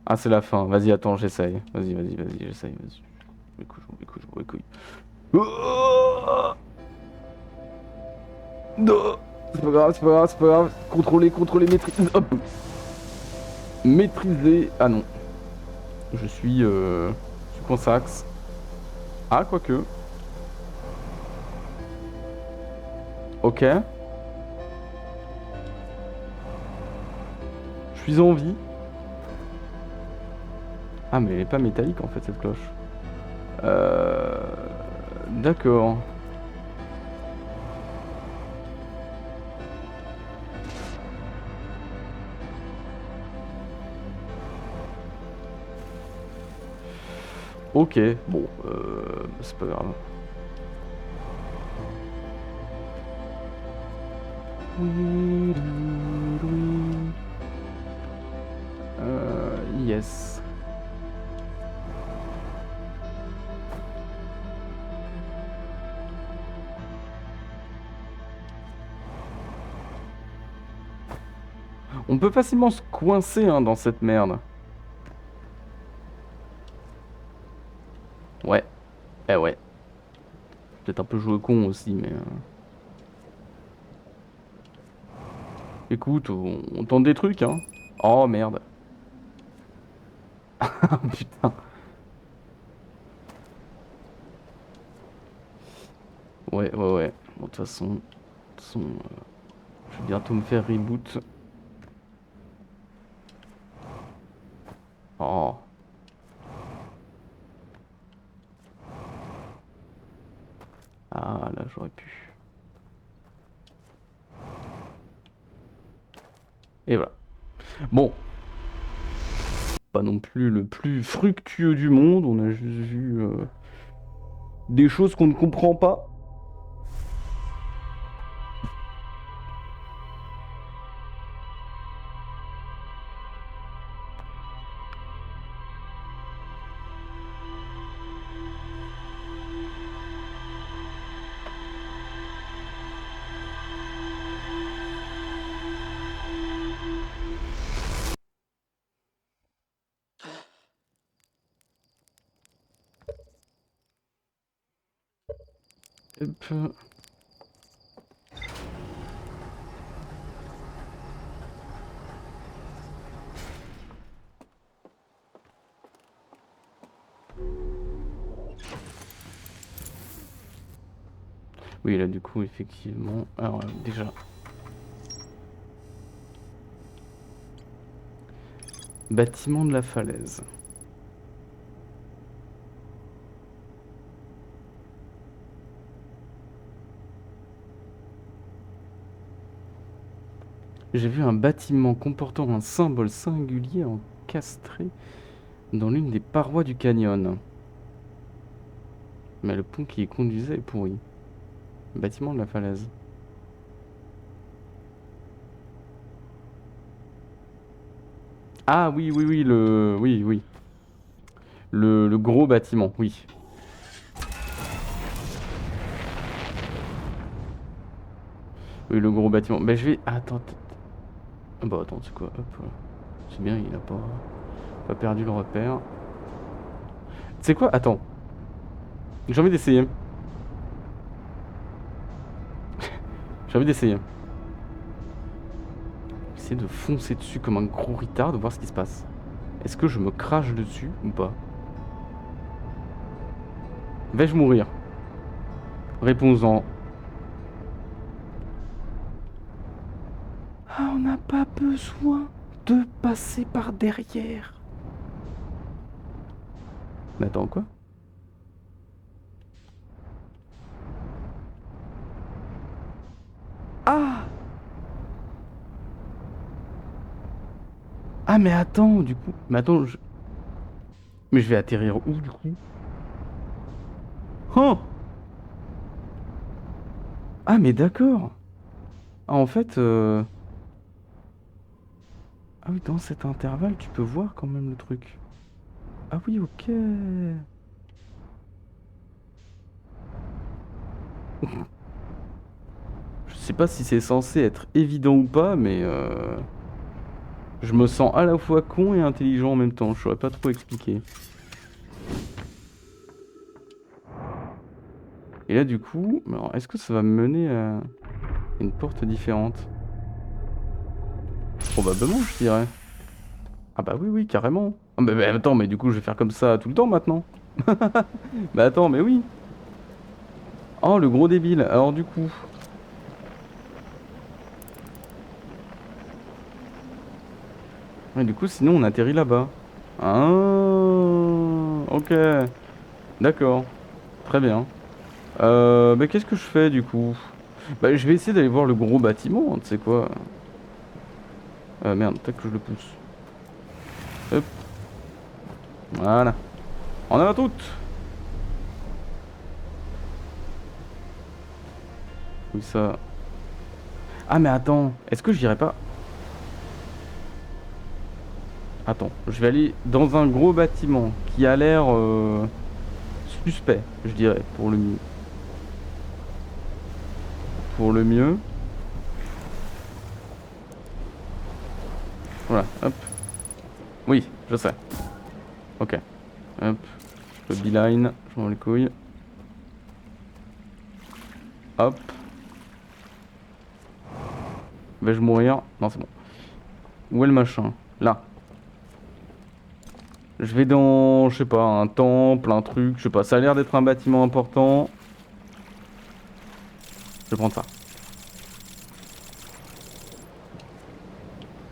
Ah, c'est la fin. Vas-y, attends, j'essaye. Vas-y, j'essaye. Vas-y. Je m'en bats les couilles. Oh non. C'est pas grave. Contrôler, maîtriser. Hop. Maîtriser. Ah non. Je suis Consax. Ah, quoique. Ok. Je suis en vie. Ah, mais elle est pas métallique en fait, cette cloche. Euh... D'accord. Ok, bon, c'est pas grave. Yes. On peut facilement se coincer hein, dans cette merde. Ouais. Eh ouais. Peut-être un peu joué con aussi, mais... Écoute, on tente des trucs, hein. Oh, merde. Putain. Ouais. Bon, de toute façon, je vais bientôt me faire reboot. Oh. Ah, là, j'aurais pu. Et voilà. Bon. Pas non plus le plus fructueux du monde. On a juste vu des choses qu'on ne comprend pas. Hop. Oui, là, du coup, effectivement. Alors, déjà. Bâtiment de la falaise. J'ai vu un bâtiment comportant un symbole singulier encastré dans l'une des parois du canyon. Mais le pont qui y conduisait est pourri. Bâtiment de la falaise. Ah oui, oui. Le gros bâtiment, oui. Oui, le gros bâtiment. Bah je vais... Attends. Ah bah attends, c'est quoi? Hop. C'est bien, il a pas perdu le repère. C'est quoi? Attends. J'ai envie d'essayer. J'ai envie d'essayer. Essayer de foncer dessus comme un gros retard, de voir ce qui se passe. Est-ce que je me crache dessus ou pas? Vais-je mourir? Réponds-en. Ah, on n'a pas besoin de passer par derrière. Mais attends, quoi? Ah! Ah, mais attends, du coup. Mais attends, mais je vais atterrir où, du coup? Oh! Ah, mais d'accord. Ah, en fait... Ah oui, dans cet intervalle, tu peux voir quand même le truc. Ah oui, ok. Je sais pas si c'est censé être évident ou pas, mais je me sens à la fois con et intelligent en même temps. Je saurais pas trop expliquer. Et là, du coup, alors, est-ce que ça va me mener à une porte différente? Probablement, je dirais. Ah bah oui, oui, carrément. Ah bah, attends, mais du coup, je vais faire comme ça tout le temps maintenant. Bah attends, mais oui. Oh, le gros débile. Alors du coup... Ouais, du coup, sinon, on atterrit là-bas. Ah, ok. D'accord. Très bien. Bah qu'est-ce que je fais, du coup? Bah, je vais essayer d'aller voir le gros bâtiment, hein, tu sais quoi. Merde, peut-être que je le pousse. Hop, voilà. En avant toutes! Oui, ça... Ah, mais attends, est-ce que j'irai pas... Attends, je vais aller dans un gros bâtiment qui a l'air suspect, je dirais, pour le mieux. Pour le mieux. Voilà, hop. Oui, je sais. Ok, hop. Je beeline, je m'en les couilles. Hop. Vais-je mourir? Non, c'est bon. Où est le machin? Là. Je vais dans, je sais pas, un temple, un truc, je sais pas. Ça a l'air d'être un bâtiment important. Je vais prendre ça.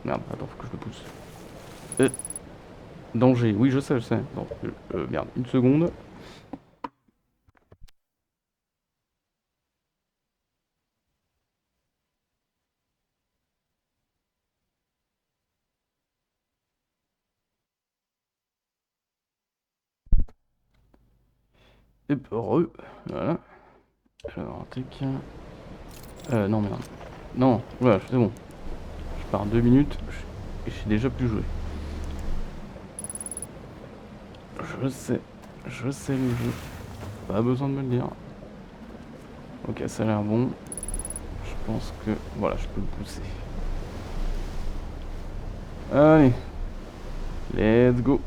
Merde, attends, faut que je le pousse. Euh, danger, oui, je sais, je sais. Bon, merde, une seconde. Hop, heureux. Voilà. Alors, tac. Non, merde. Non, voilà, c'est bon. Je pars 2 minutes. Et j'ai déjà plus joué. Je sais le jeu. Pas besoin de me le dire. Ok, ça a l'air bon. Je pense que, voilà, je peux le pousser. Allez, let's go.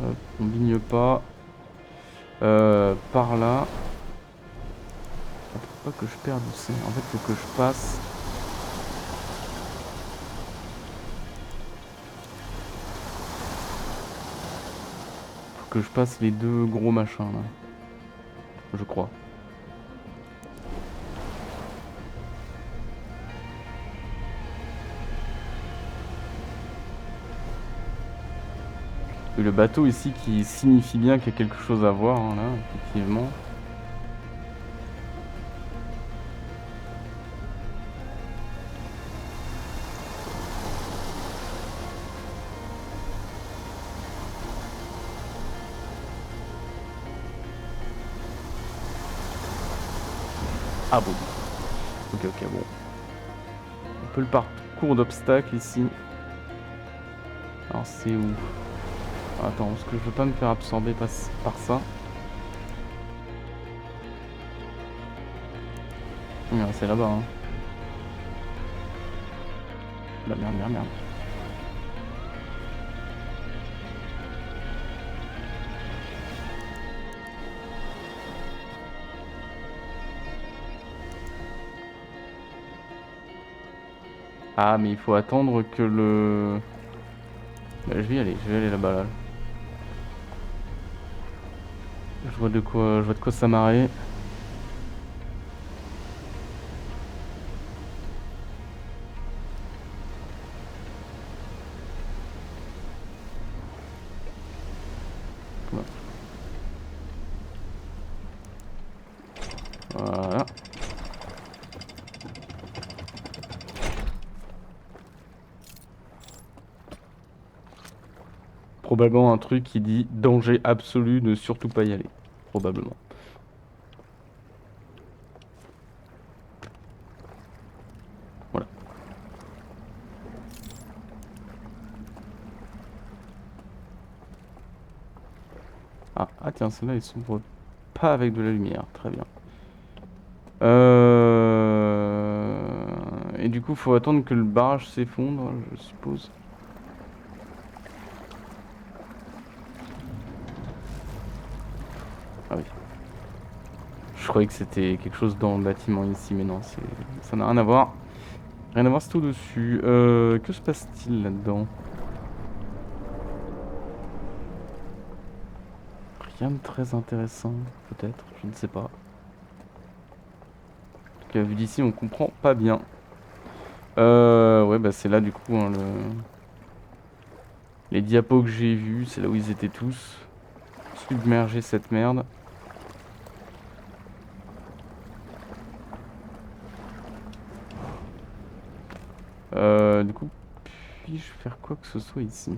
Hop, on vigne pas. Par là. Faut pas que je perde où c'est. En fait, faut que je passe. Faut que je passe les deux gros machins là. Je crois. Et le bateau ici qui signifie bien qu'il y a quelque chose à voir, hein, là, effectivement. Ah bon. Ok, ok, bon. Un peu le parcours d'obstacles ici. Alors c'est où? Attends, parce que je veux pas me faire absorber par ça. C'est là-bas, hein. Bah merde, merde, merde. Ah, mais il faut attendre que le... Bah, je vais y aller là-bas, là. Je vois de quoi s'amarrer. Voilà. Probablement un truc qui dit danger absolu, ne surtout pas y aller. Probablement. Voilà. Ah tiens, celle-là, ils s'ouvrent pas avec de la lumière. Très bien. Et du coup, faut attendre que le barrage s'effondre, je suppose. Ah oui. Je croyais que c'était quelque chose dans le bâtiment ici, mais non, ça n'a rien à voir. Rien à voir, c'est tout dessus. Que se passe-t-il là-dedans? Rien de très intéressant, peut-être, je ne sais pas. En tout cas, vu d'ici, on comprend pas bien. Ouais, bah c'est là du coup, hein, les diapos que j'ai vus, c'est là où ils étaient tous. Submerger cette merde. Du coup, puis-je faire quoi que ce soit ici?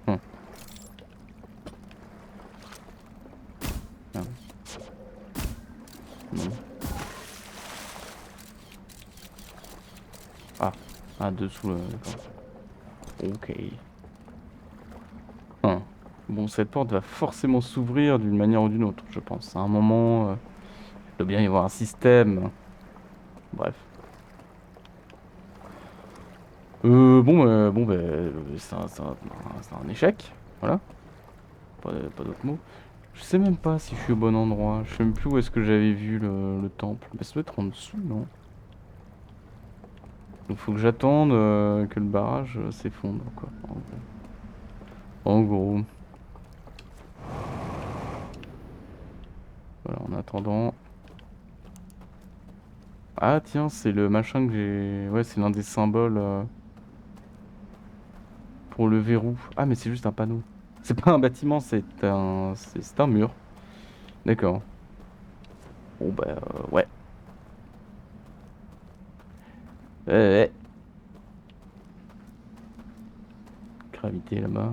Hum, merde, non. Dessous là, d'accord. Ok. Hum. Bon, cette porte va forcément s'ouvrir d'une manière ou d'une autre, je pense. À un moment, il doit bien y avoir un système. Bref. C'est un échec. Voilà. Pas d'autre mot. Je sais même pas si je suis au bon endroit. Je sais même plus où est-ce que j'avais vu le temple. Mais ça doit être en dessous, non? Donc faut que j'attende que le barrage s'effondre, quoi. En gros. Voilà, en attendant. Ah tiens, c'est le machin que j'ai... Ouais, c'est l'un des symboles pour le verrou. Ah mais c'est juste un panneau. C'est pas un bâtiment, c'est un mur. D'accord. Bon bah ouais. Ouais. Gravité là-bas.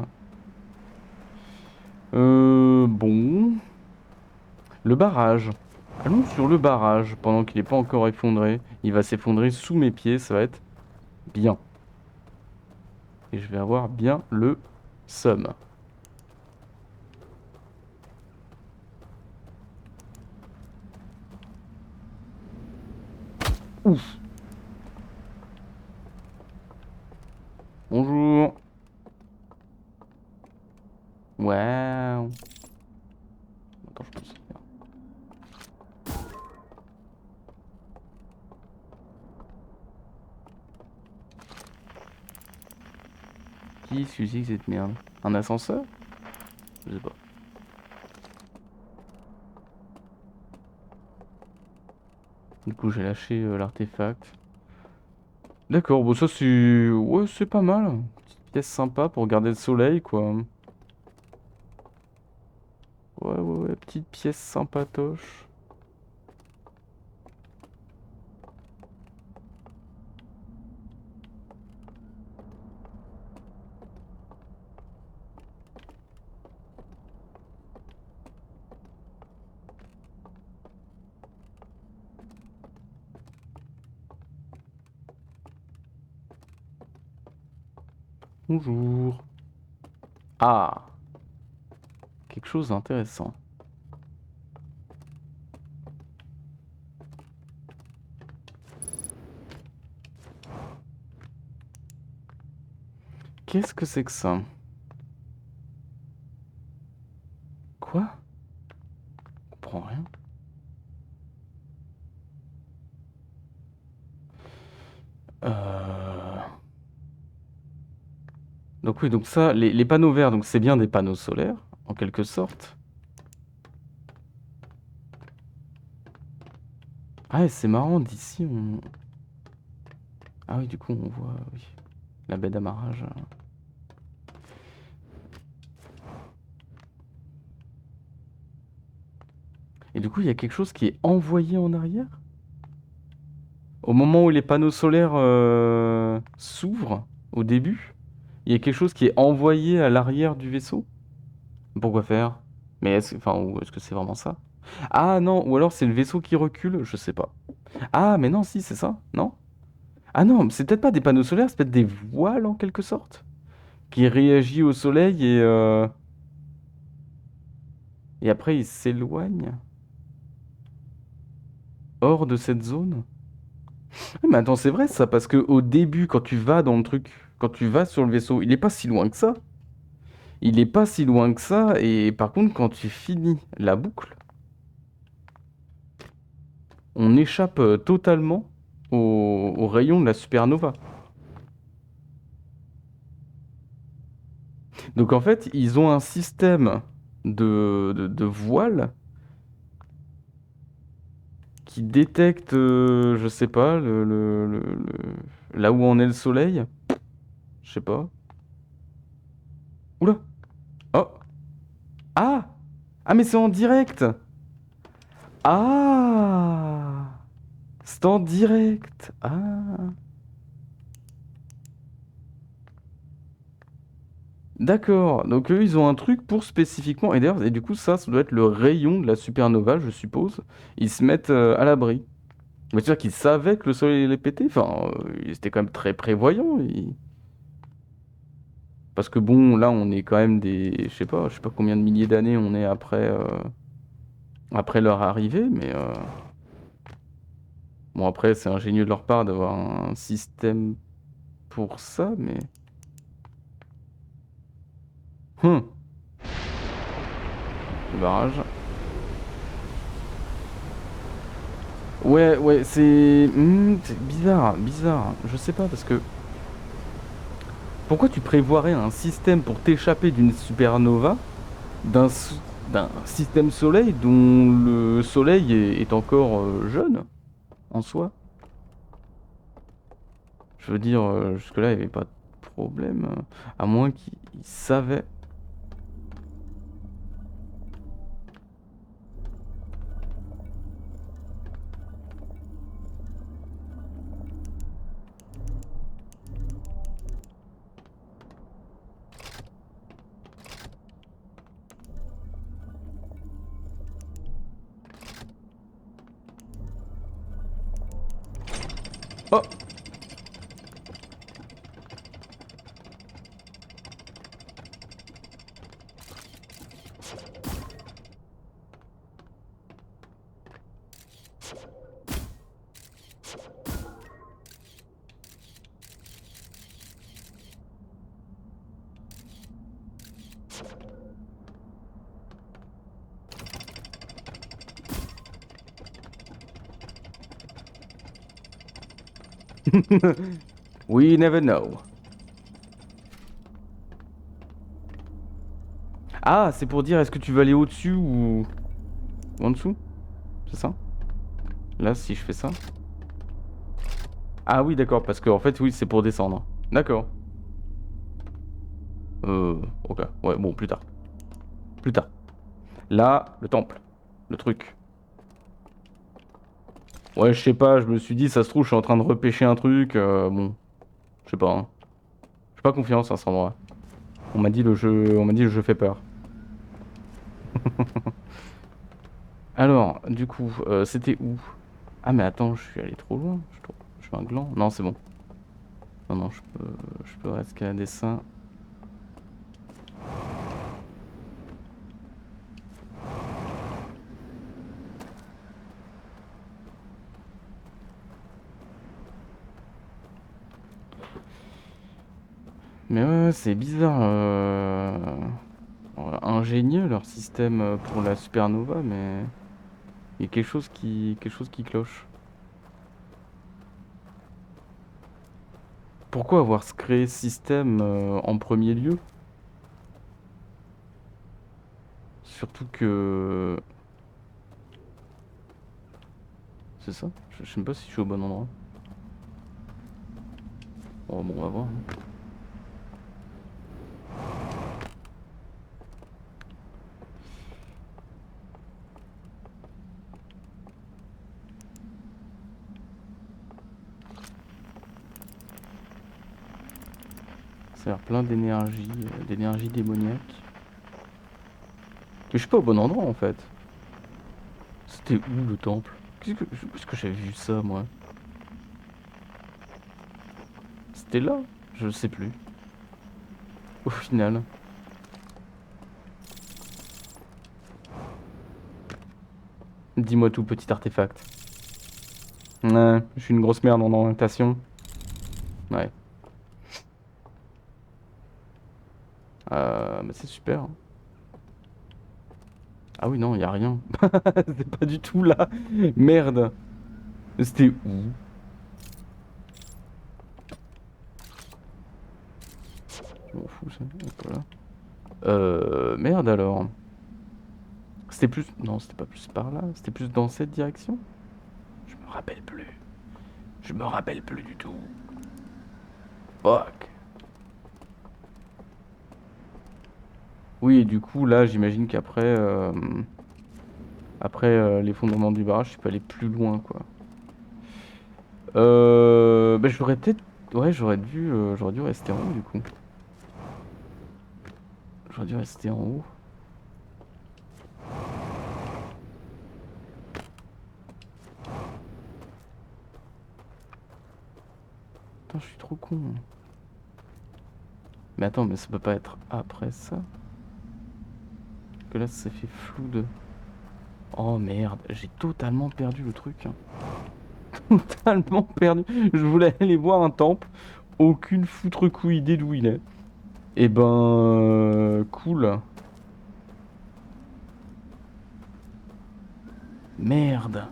Bon. Le barrage. Allons sur le barrage pendant qu'il n'est pas encore effondré. Il va s'effondrer sous mes pieds, ça va être bien. Et je vais avoir bien le somme. Ouf. Bonjour. Waouh. Attends, je pense. Qui suscite cette merde? Un ascenseur? Je sais pas. Du coup, j'ai lâché l'artefact. D'accord, bon ça c'est... Ouais, c'est pas mal. Petite pièce sympa pour garder le soleil, quoi. Ouais, petite pièce sympatoche. Bonjour. Ah, quelque chose d'intéressant. Qu'est-ce que c'est que ça? Quoi? Je comprends rien. Euh... Donc oui, donc ça, les panneaux verts, donc c'est bien des panneaux solaires, en quelque sorte. Ah, et c'est marrant, d'ici on... Ah oui, du coup on voit, oui, la baie d'amarrage. Et du coup, il y a quelque chose qui est envoyé en arrière? Au moment où les panneaux solaires s'ouvrent, au début, il y a quelque chose qui est envoyé à l'arrière du vaisseau. Pourquoi faire? Mais enfin, ou est-ce que c'est vraiment ça? Ah non, ou alors c'est le vaisseau qui recule, je sais pas. Ah, mais non, si, c'est ça, non? Ah non, c'est peut-être pas des panneaux solaires, c'est peut-être des voiles en quelque sorte, qui réagit au soleil et après il s'éloigne hors de cette zone. Ah, mais attends, c'est vrai ça, parce que au début, quand tu vas dans le truc, quand tu vas sur le vaisseau, il est pas si loin que ça. Il est pas si loin que ça, et par contre, quand tu finis la boucle, on échappe totalement au rayon de la supernova. Donc en fait, ils ont un système de voile qui détecte, je sais pas, là où en est le soleil. Je sais pas. Oula! Oh! Ah! Ah, mais c'est en direct! Ah! C'est en direct! Ah! D'accord. Donc eux, ils ont un truc pour spécifiquement. Et d'ailleurs, et du coup, ça doit être le rayon de la supernova, je suppose. Ils se mettent à l'abri. Mais c'est-à-dire qu'ils savaient que le soleil allait péter. Enfin, ils étaient quand même très prévoyants. Parce que bon, là, on est quand même je sais pas combien de milliers d'années on est après leur arrivée, mais bon, après, c'est ingénieux de leur part d'avoir un système pour ça, mais hum, le barrage. Ouais, ouais, c'est bizarre, bizarre. Je sais pas parce que pourquoi tu prévoirais un système pour t'échapper d'une supernova d'un d'un système soleil dont le soleil est encore jeune en soi? Je veux dire, jusque-là, il n'y avait pas de problème. À moins qu'ils savaient. Oh! We never know. Ah, c'est pour dire est-ce que tu veux aller au-dessus ou en dessous? C'est ça? Là, si je fais ça. Ah oui, d'accord, parce que en fait, oui, c'est pour descendre. D'accord. Ok. Ouais, bon, plus tard. Plus tard. Là, le temple. Le truc. Ouais, je sais pas, je me suis dit, ça se trouve, je suis en train de repêcher un truc. Bon, je sais pas. Hein. J'ai pas confiance à cet endroit. On m'a dit le jeu fait peur. Alors, du coup, c'était où? Ah, mais attends, je suis allé trop loin. Je suis un gland. Non, c'est bon. Non, non, je peux escalader ça. Mais ouais, ouais, c'est bizarre. Ingénieux leur système pour la supernova, mais il y a quelque chose qui cloche. Pourquoi avoir créé ce système en premier lieu? Surtout que... C'est ça? Je sais même pas si je suis au bon endroit. Oh, bon, on va voir. Hein. Ça a l'air plein d'énergie démoniaque. Mais je suis pas au bon endroit en fait. C'était où le temple? Où est-ce que j'avais vu ça moi? C'était là? Je sais plus. Au final. Dis-moi tout, petit artefact. Ouais, je suis une grosse merde en orientation. Ouais. Bah c'est super. Ah oui, non, y a rien. C'est pas du tout là. Merde. C'était où? Je m'en fous, ça. Voilà. Merde alors. C'était plus... Non, c'était pas plus par là. C'était plus dans cette direction? Je me rappelle plus. Je me rappelle plus du tout. Fuck. Oui, et du coup, là, j'imagine qu'après... Après l'effondrement du barrage, je peux aller plus loin, quoi. Bah, j'aurais peut-être... Ouais, j'aurais dû rester en haut, du coup. J'aurais dû rester en haut. Putain, je suis trop con. Mais attends, mais ça peut pas être après ça? Parce que là, ça fait flou de... Oh merde, j'ai totalement perdu le truc, hein. Totalement perdu. Je voulais aller voir un temple. Aucune foutre coup idée d'où il est. Et ben... cool. Merde.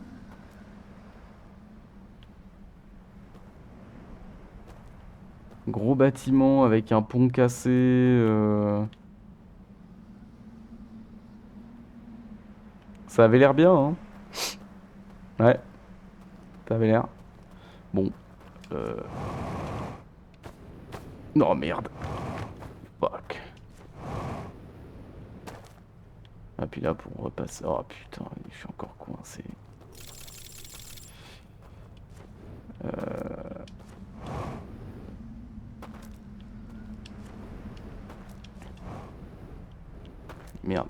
Gros bâtiment avec un pont cassé. Ça avait l'air bien, hein. Ouais, ça avait l'air. Bon. Euh... Non, merde. Fuck. Ah, puis là, pour repasser... Oh putain, je suis encore coincé. Merde.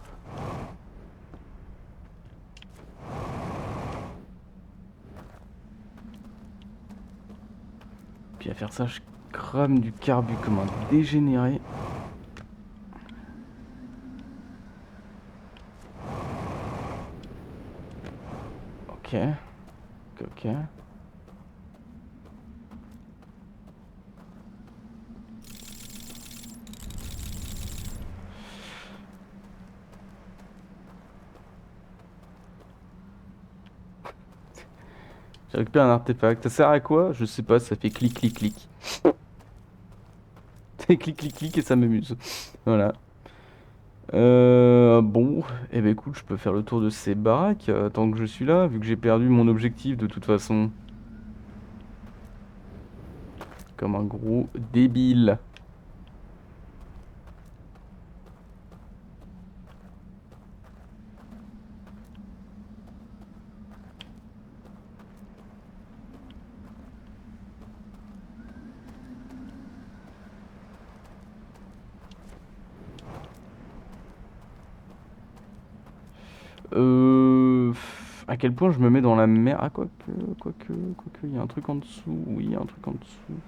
Puis à faire ça, je crame du carbu comme un dégénéré. Ok. Ok. J'ai récupéré un artefact. Ça sert à quoi? Je sais pas, ça fait clic clic clic. C'est clic clic clic et ça m'amuse. Voilà. Bon, eh ben écoute, je peux faire le tour de ces baraques tant que je suis là, vu que j'ai perdu mon objectif de toute façon. Comme un gros débile. À quel point je me mets dans la mer. Ah, quoique, il y a un truc en dessous. Oui, il y a un truc en dessous.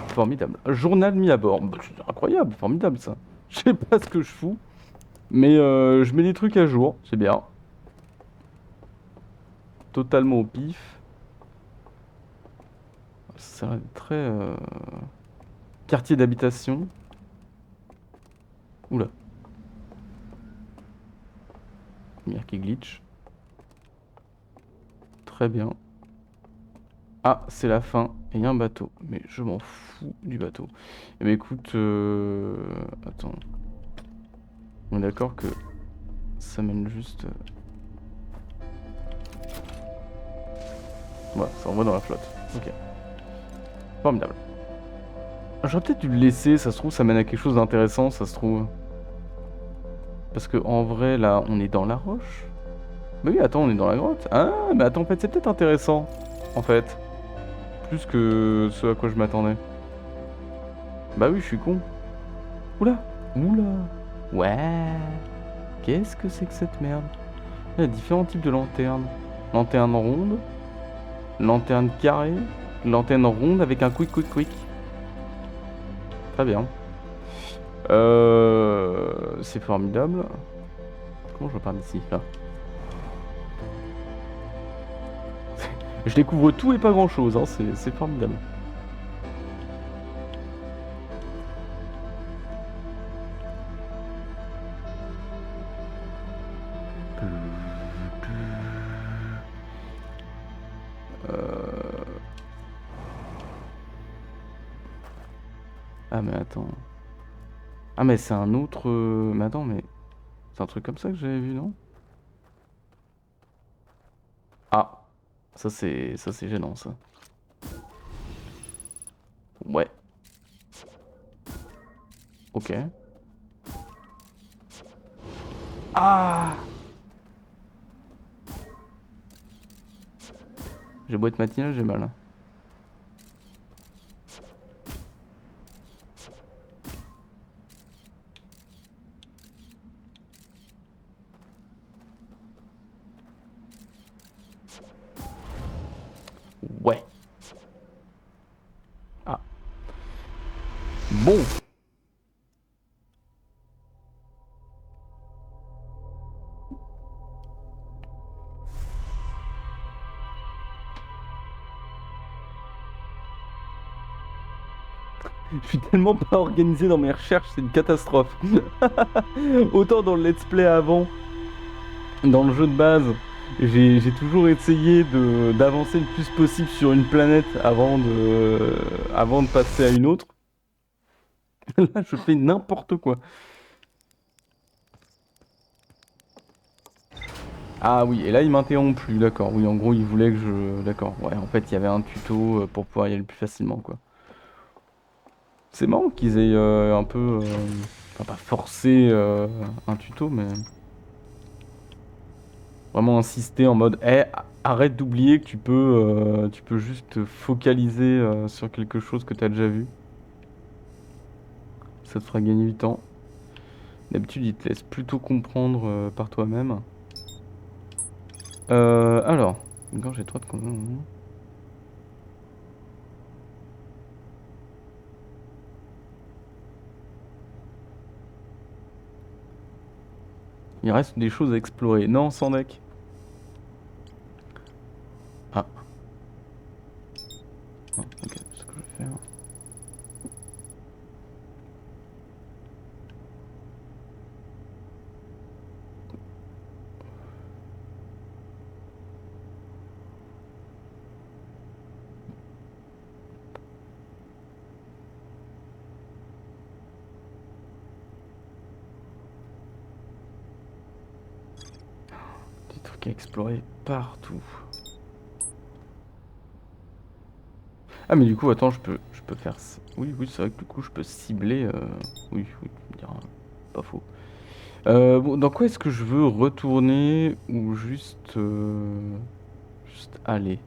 Formidable. Journal mis à bord. Bah, c'est incroyable, formidable ça. Je sais pas ce que je fous, mais je mets des trucs à jour, c'est bien. Totalement au pif. Ça a l'air très... quartier d'habitation. Oula. Lumière qui glitch. Très bien. Ah, c'est la fin. Et il y a un bateau. Mais je m'en fous du bateau. Eh ben écoute... Attends. On est d'accord que ça mène juste... Voilà, ça envoie dans la flotte. Ok. Formidable. J'aurais peut-être dû le laisser, ça se trouve, ça mène à quelque chose d'intéressant, ça se trouve. Parce que en vrai, là, on est dans la roche. Bah oui, attends, on est dans la grotte. Ah, mais attends, en fait, c'est peut-être intéressant. En fait. Plus que ce à quoi je m'attendais. Bah oui, je suis con. Oula. Oula. Ouais. Qu'est-ce que c'est que cette merde? Il y a différents types de lanternes. Lanterne ronde, lanterne carrée, lanterne ronde avec un quick. Très bien. C'est formidable. Comment je repars d'ici, là? Je découvre tout et pas grand chose, hein. C'est formidable. Ah mais attends. Ah mais c'est un autre... Mais attends, mais... C'est un truc comme ça que j'avais vu, non? Ah. Ça c'est gênant, ça. Ouais. Ok. Ah! J'ai beau être matinal, j'ai mal. Ouais. Ah. Bon. Je suis tellement pas organisé dans mes recherches, c'est une catastrophe. Autant dans le let's play avant, dans le jeu de base, j'ai toujours essayé d'avancer le plus possible sur une planète avant de passer à une autre. Là, je fais n'importe quoi. Ah oui, et là, il m'interrompt plus, d'accord. Oui, en gros, il voulait que je... D'accord, ouais, en fait, il y avait un tuto pour pouvoir y aller plus facilement, quoi. C'est marrant qu'ils aient un peu... Enfin, pas forcé un tuto, mais... Vraiment insister en mode, arrête d'oublier que tu peux juste te focaliser sur quelque chose que tu as déjà vu. Ça te fera gagner du temps. D'habitude, il te laisse plutôt comprendre par toi-même. Alors, gorge étroite. Il reste des choses à explorer. Non, sans deck. Ah. Ah, ok, c'est ce que je vais faire. Des trucs à explorer partout. Ah, mais du coup, attends, je peux faire ça. Oui, oui, c'est vrai que du coup, je peux cibler. Oui, oui, tu me diras. Pas faux. Bon, dans quoi est-ce que je veux retourner ou juste aller?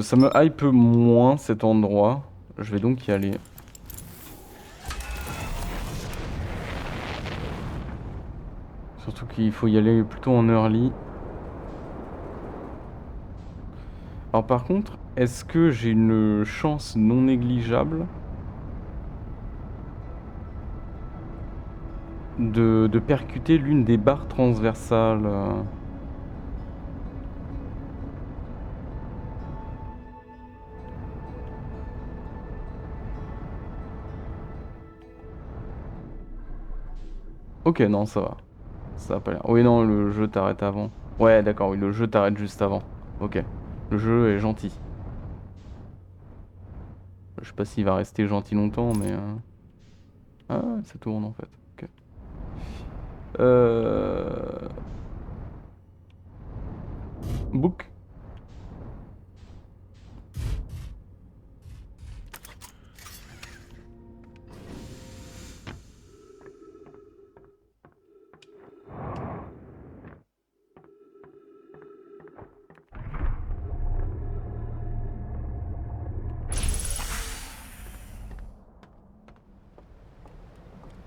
Ça me hype moins cet endroit. Je vais donc y aller. Surtout qu'il faut y aller plutôt en early. Alors par contre, est-ce que j'ai une chance non négligeable de percuter l'une des barres transversales? Ok, non, ça va. Ça va pas l'air. Oui, non, le jeu t'arrête avant. Ouais, d'accord, oui, le jeu t'arrête juste avant. Ok. Le jeu est gentil. Je sais pas s'il va rester gentil longtemps, mais... Ah, ouais, ça tourne en fait. Ok. Euh... Book.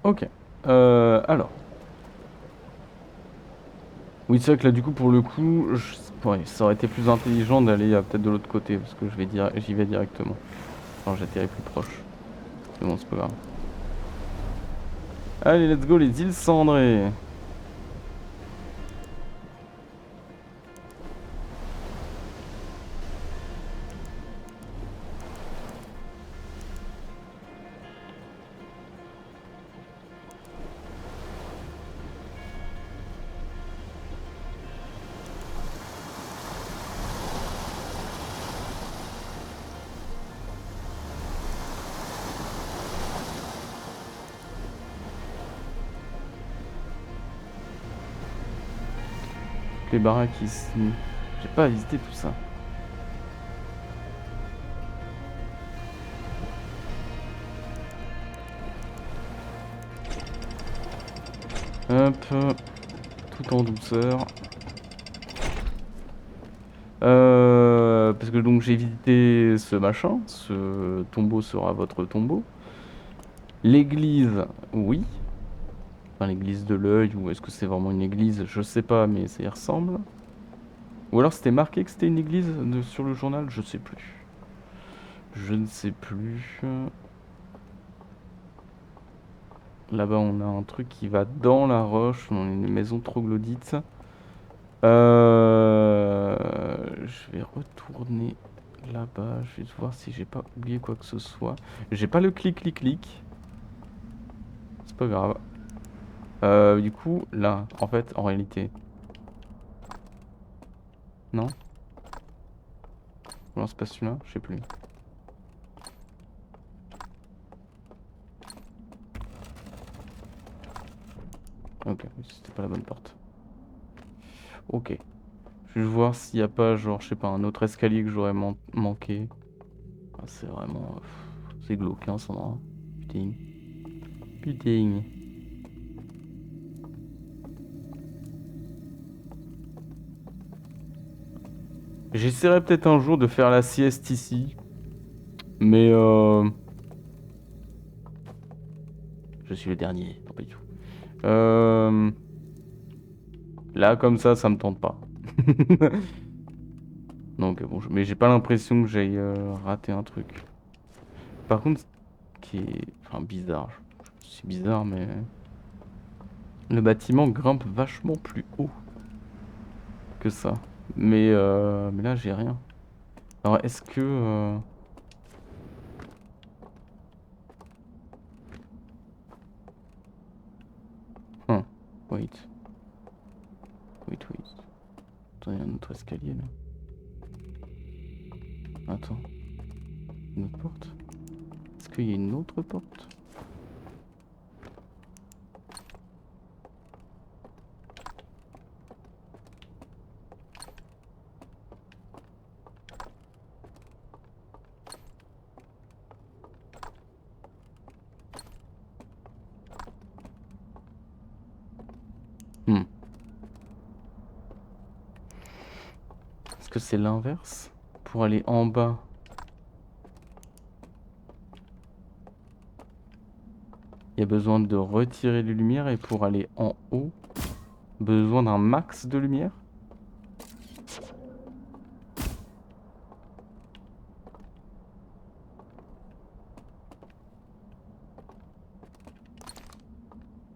Ok. Alors. Oui, c'est vrai que là, du coup, pour le coup, ouais, ça aurait été plus intelligent d'aller peut-être de l'autre côté, parce que j'y vais directement. Alors, j'atterris plus proche. Mais bon, c'est pas grave. Allez, let's go, les îles Cendrées. Les baraques ici. J'ai pas visité tout ça. Hop, tout en douceur. Parce que donc j'ai visité ce machin, ce tombeau sera votre tombeau. L'église, oui. Enfin, l'église de l'œil, ou est-ce que c'est vraiment une église? Je sais pas, mais ça y ressemble. Ou alors c'était marqué que c'était une église sur le journal? Je sais plus. Je ne sais plus. Là-bas, on a un truc qui va dans la roche. On a une maison troglodyte. Je vais retourner là-bas. Je vais voir si j'ai pas oublié quoi que ce soit. J'ai pas le clic-clic-clic. C'est pas grave. Du coup, là, en fait, en réalité. Non? Non, c'est pas celui-là? Je sais plus. Ok, c'était pas la bonne porte. Ok. Je vais voir s'il y a pas, genre, je sais pas, un autre escalier que j'aurais manqué. Ah, c'est vraiment. C'est glauque, hein, Sandra. Putain. Putain. J'essaierai peut-être un jour de faire la sieste ici. Mais je suis le dernier. Non, pas du tout. Euh... Là, comme ça me tente pas. Donc, bon, mais j'ai pas l'impression que j'aille rater un truc. Par contre, ce qui est. Enfin, bizarre. C'est bizarre, mais. Le bâtiment grimpe vachement plus haut que ça. Mais là, j'ai rien. Alors, est-ce que. Hum, wait. Wait, wait. Attends, il y a un autre escalier là. Attends. Une autre porte? Est-ce qu'il y a une autre porte? Hmm. Est-ce que c'est l'inverse? Pour aller en bas, il y a besoin de retirer les lumières et pour aller en haut, besoin d'un max de lumière?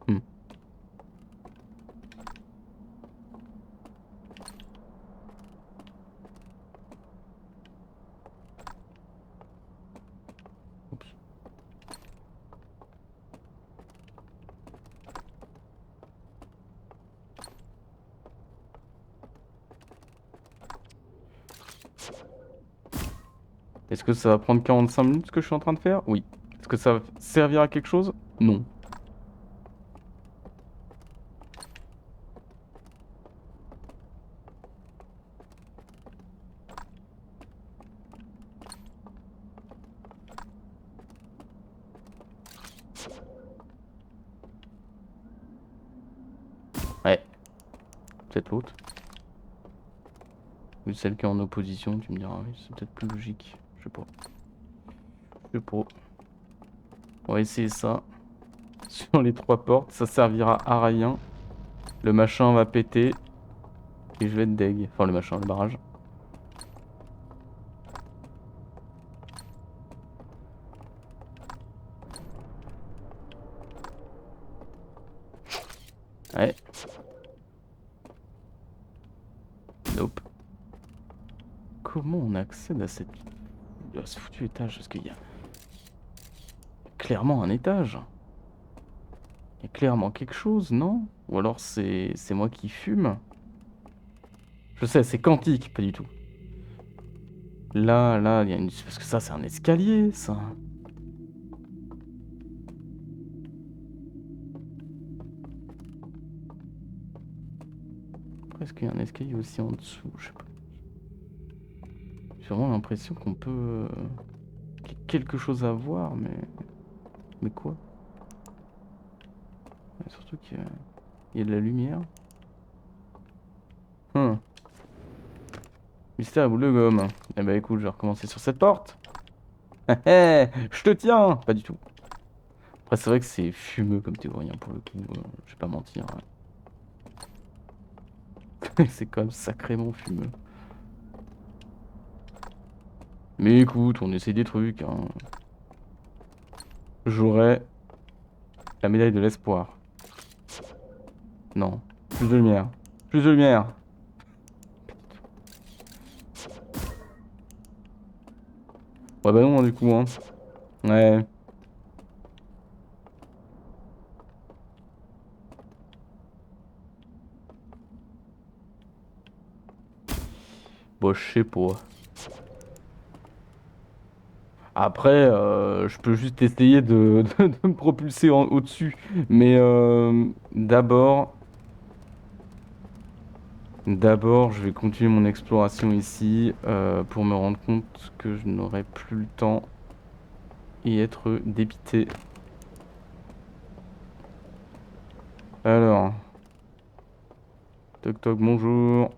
Hmm. Oups. Est-ce que ça va prendre 45 minutes ce que je suis en train de faire? Oui. Est-ce que ça va servir à quelque chose? Non. Ouais. Peut-être l'autre. Ou celle qui est en opposition, tu me diras, oui, c'est peut-être plus logique. Je sais pas. Je sais pas. On va essayer ça. sur les 3 portes. Ça servira à rien. Le machin va péter. Et je vais être deg. Enfin, le machin, le barrage. Ouais. Nope. Comment on accède à ce foutu étage? Parce qu'il y a clairement un étage. Il y a clairement quelque chose, non? Ou alors c'est moi qui fume? Je sais, c'est quantique, pas du tout. Là, il y a une... Parce que ça, c'est un escalier, ça. Après, est-ce qu'il y a un escalier aussi en dessous? Je sais pas. J'ai vraiment l'impression qu'on peut... qu'il y a quelque chose à voir, mais... Mais quoi? Ouais, surtout qu'il y a de la lumière. Mystère à boule de gomme. Eh ben écoute, je vais recommencer sur cette porte. Hé, je te tiens! Pas du tout. Après, c'est vrai que c'est fumeux comme théorie, hein, pour le coup. Je vais pas mentir. C'est quand même sacrément fumeux. Mais écoute, on essaie des trucs, hein. J'aurai la médaille de l'espoir. Non. Plus de lumière. Plus de lumière. Ouais bah non, du coup, hein. Ouais. Bon, je sais pas. Après, je peux juste essayer de me propulser au-dessus. Mais d'abord, je vais continuer mon exploration ici pour me rendre compte que je n'aurai plus le temps et être débité. Alors, toc toc, bonjour.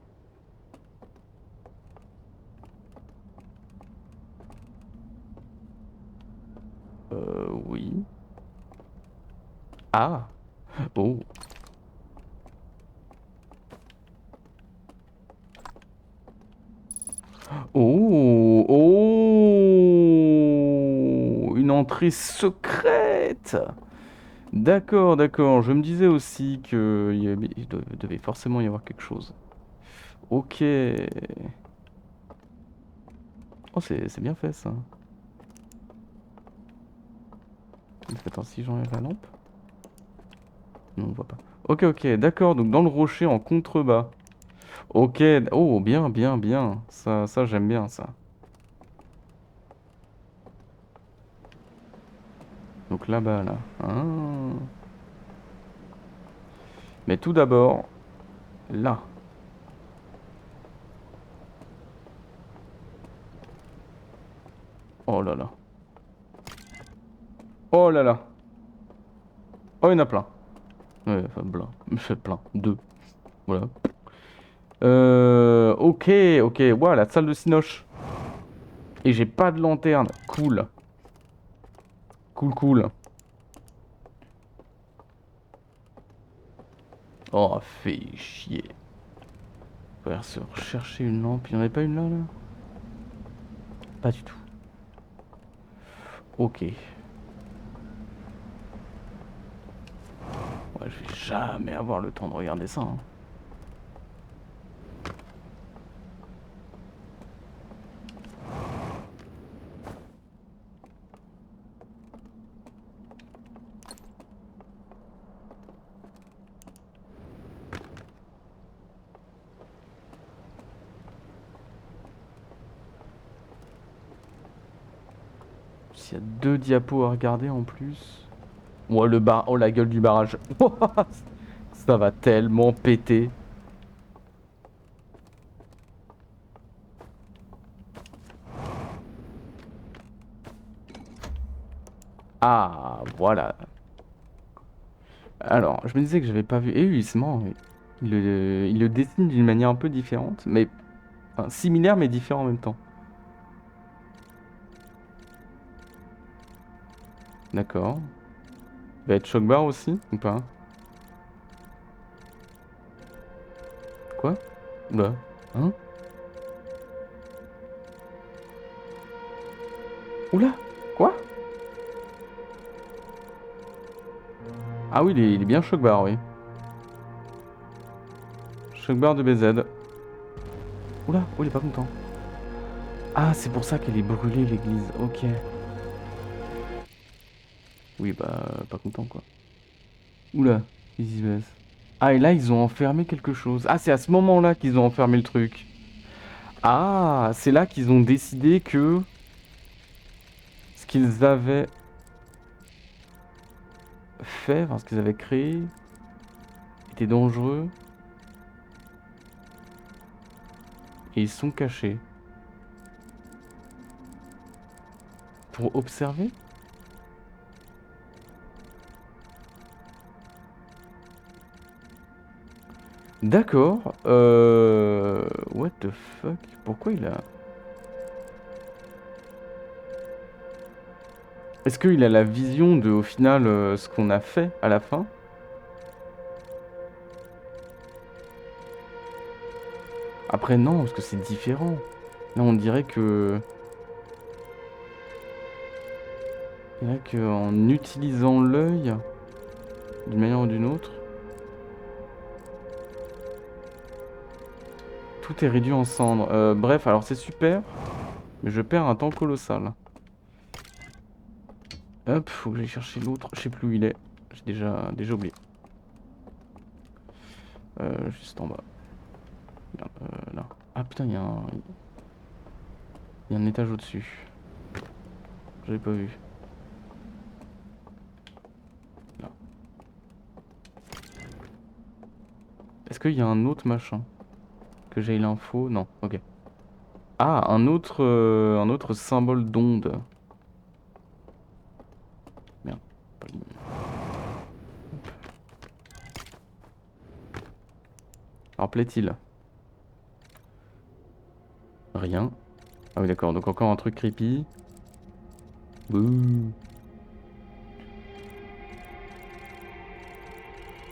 Oui. Ah, oh. Oh, oh, une entrée secrète. D'accord, d'accord. Je me disais aussi que il devait forcément y avoir quelque chose. Ok. Oh, c'est bien fait ça. Attends, si j'enlève la lampe. Non, on voit pas. Ok, ok, d'accord. Donc dans le rocher en contrebas. Ok. Oh, bien, bien, bien. Ça j'aime bien ça. Donc là-bas, là. Ah. Mais tout d'abord, là. Oh là là. Oh là là. Oh, il y en a plein. Ouais, enfin, plein. Plein. Deux. Voilà. Ok, ok. Ouah, la salle de Cinoche. Et j'ai pas de lanterne. Cool. Cool, cool. Oh, fait chier. Faut aller se rechercher une lampe. Il y en avait pas une là, là? Pas du tout. Ok. Ouais, je vais jamais avoir le temps de regarder ça, hein. S'il y a deux diapos à regarder en plus. Ouais, le bar. Oh, la gueule du barrage. Ça va tellement péter. Ah, voilà. Alors, je me disais que j'avais pas vu. Et oui, c'est marrant, oui. Il le dessine d'une manière un peu différente, mais enfin, similaire mais différent en même temps. D'accord. Il va être choc bar aussi ou pas? Quoi? Oula. Hein? Oula! Quoi? Ah oui, il est bien choc bar, oui. Choc bar de BZ. Oula, oh, il est pas content. Ah, c'est pour ça qu'elle est brûlée, l'église. Ok. Oui, bah, pas content, quoi. Oula, qu'est-ce qui se passe? Ah, et là, ils ont enfermé quelque chose. Ah, c'est à ce moment-là qu'ils ont enfermé le truc. Ah, c'est là qu'ils ont décidé que ce qu'ils avaient fait, enfin, ce qu'ils avaient créé, était dangereux. Et ils sont cachés. Pour observer? D'accord. What the fuck? Pourquoi il a... Est-ce qu'il a la vision de, au final, ce qu'on a fait à la fin? Après, non, parce que c'est différent. Là, on dirait que... Il dirait qu'en utilisant l'œil, d'une manière ou d'une autre, tout est réduit en cendres. Bref, alors c'est super, mais je perds un temps colossal. Hop, faut que j'aille chercher l'autre. Je sais plus où il est. J'ai déjà oublié. Juste en bas. Merde, là. Ah putain, il y a un étage au-dessus. J'avais pas vu. Là. Est-ce qu'il y a un autre machin? Que j'ai l'info? Non, ok. Ah, un autre symbole d'onde. Merde. Pas le bon. Alors, plaît-il? Rien. Ah oui, d'accord. Donc encore un truc creepy. Bouh.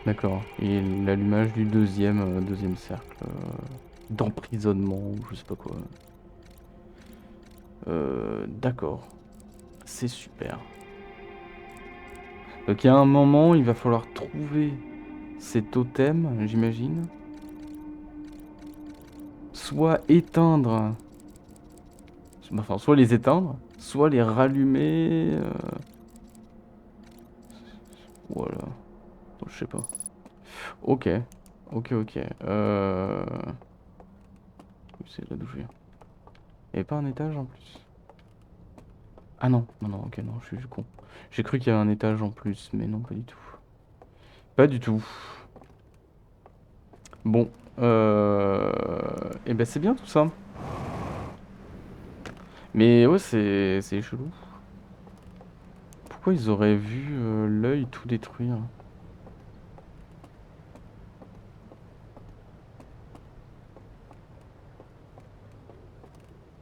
D'accord. Et l'allumage du deuxième cercle d'emprisonnement, ou je sais pas quoi. D'accord. C'est super. Donc il y a un moment, il va falloir trouver ces totems, j'imagine. Soit éteindre, enfin soit les éteindre, soit les rallumer. Voilà. Je sais pas. Ok. Ok, ok. C'est là d'où je viens. Il y avait pas un étage en plus? Ah non, non, non, ok, non, je suis con. J'ai cru qu'il y avait un étage en plus, mais non, pas du tout. Pas du tout. Bon, et ben c'est bien tout ça. Mais ouais, c'est chelou. Pourquoi ils auraient vu l'œil tout détruire?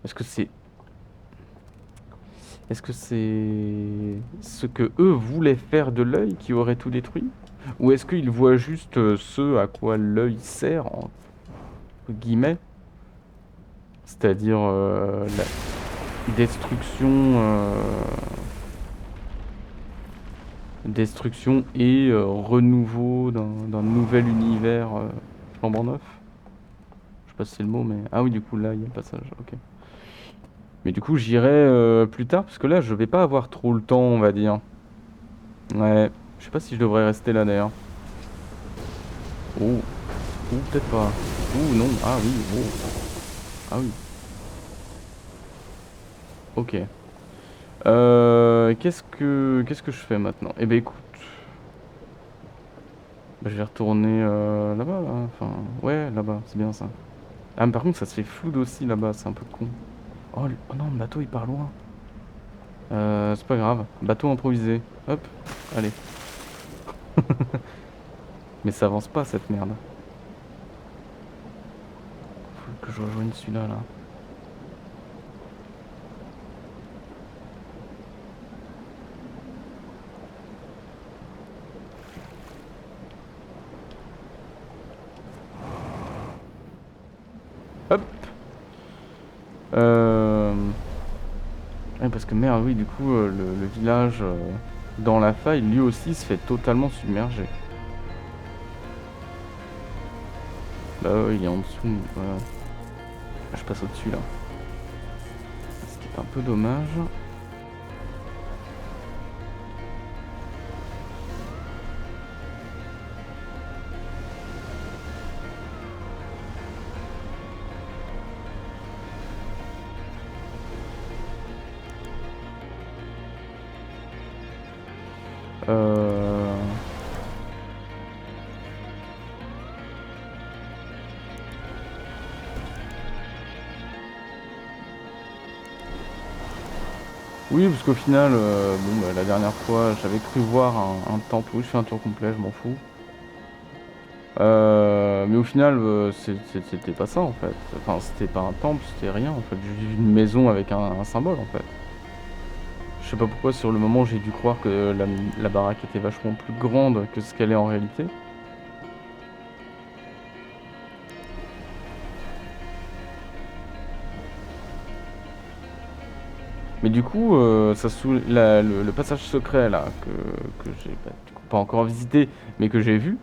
Est-ce que c'est... Est-ce que c'est ce que eux voulaient faire de l'œil qui aurait tout détruit? Ou est-ce qu'ils voient juste ce à quoi l'œil sert, entre guillemets? C'est-à-dire la destruction, destruction et renouveau d'un nouvel univers flambant neuf? Je sais pas si c'est le mot, mais... Ah oui, du coup, là, il y a le passage, ok. Mais du coup, j'irai plus tard, parce que là, je vais pas avoir trop le temps, on va dire. Ouais, je sais pas si je devrais rester là, d'ailleurs. Oh, ou peut-être pas. Ouh, non, ah oui, oh. Ah oui, ok. Qu'est-ce que je fais maintenant? Eh ben écoute, bah, je vais retourner là-bas, là. Enfin, ouais, là-bas, c'est bien ça. Ah, mais par contre, ça se fait flou aussi là-bas, c'est un peu con. Oh, oh non, le bateau il part loin. C'est pas grave, bateau improvisé. Hop, allez. Mais ça avance pas cette merde. Faut que je rejoigne celui-là là. parce que merde, oui, du coup, le village dans la faille, lui aussi, se fait totalement submerger. Bah ouais, il est en dessous. Voilà. Je passe au-dessus, là. Ce qui est un peu dommage. Euh... Oui, parce qu'au final, bon, bah, la dernière fois, j'avais cru voir un temple. Oui, je fais un tour complet, je m'en fous. Mais au final, c'était pas ça en fait. Enfin, c'était pas un temple, c'était rien en fait. Juste une maison avec un symbole en fait. Je sais pas pourquoi, sur le moment, j'ai dû croire que la baraque était vachement plus grande que ce qu'elle est en réalité. Mais du coup, le passage secret là, que j'ai du coup, pas encore visité, mais que j'ai vu,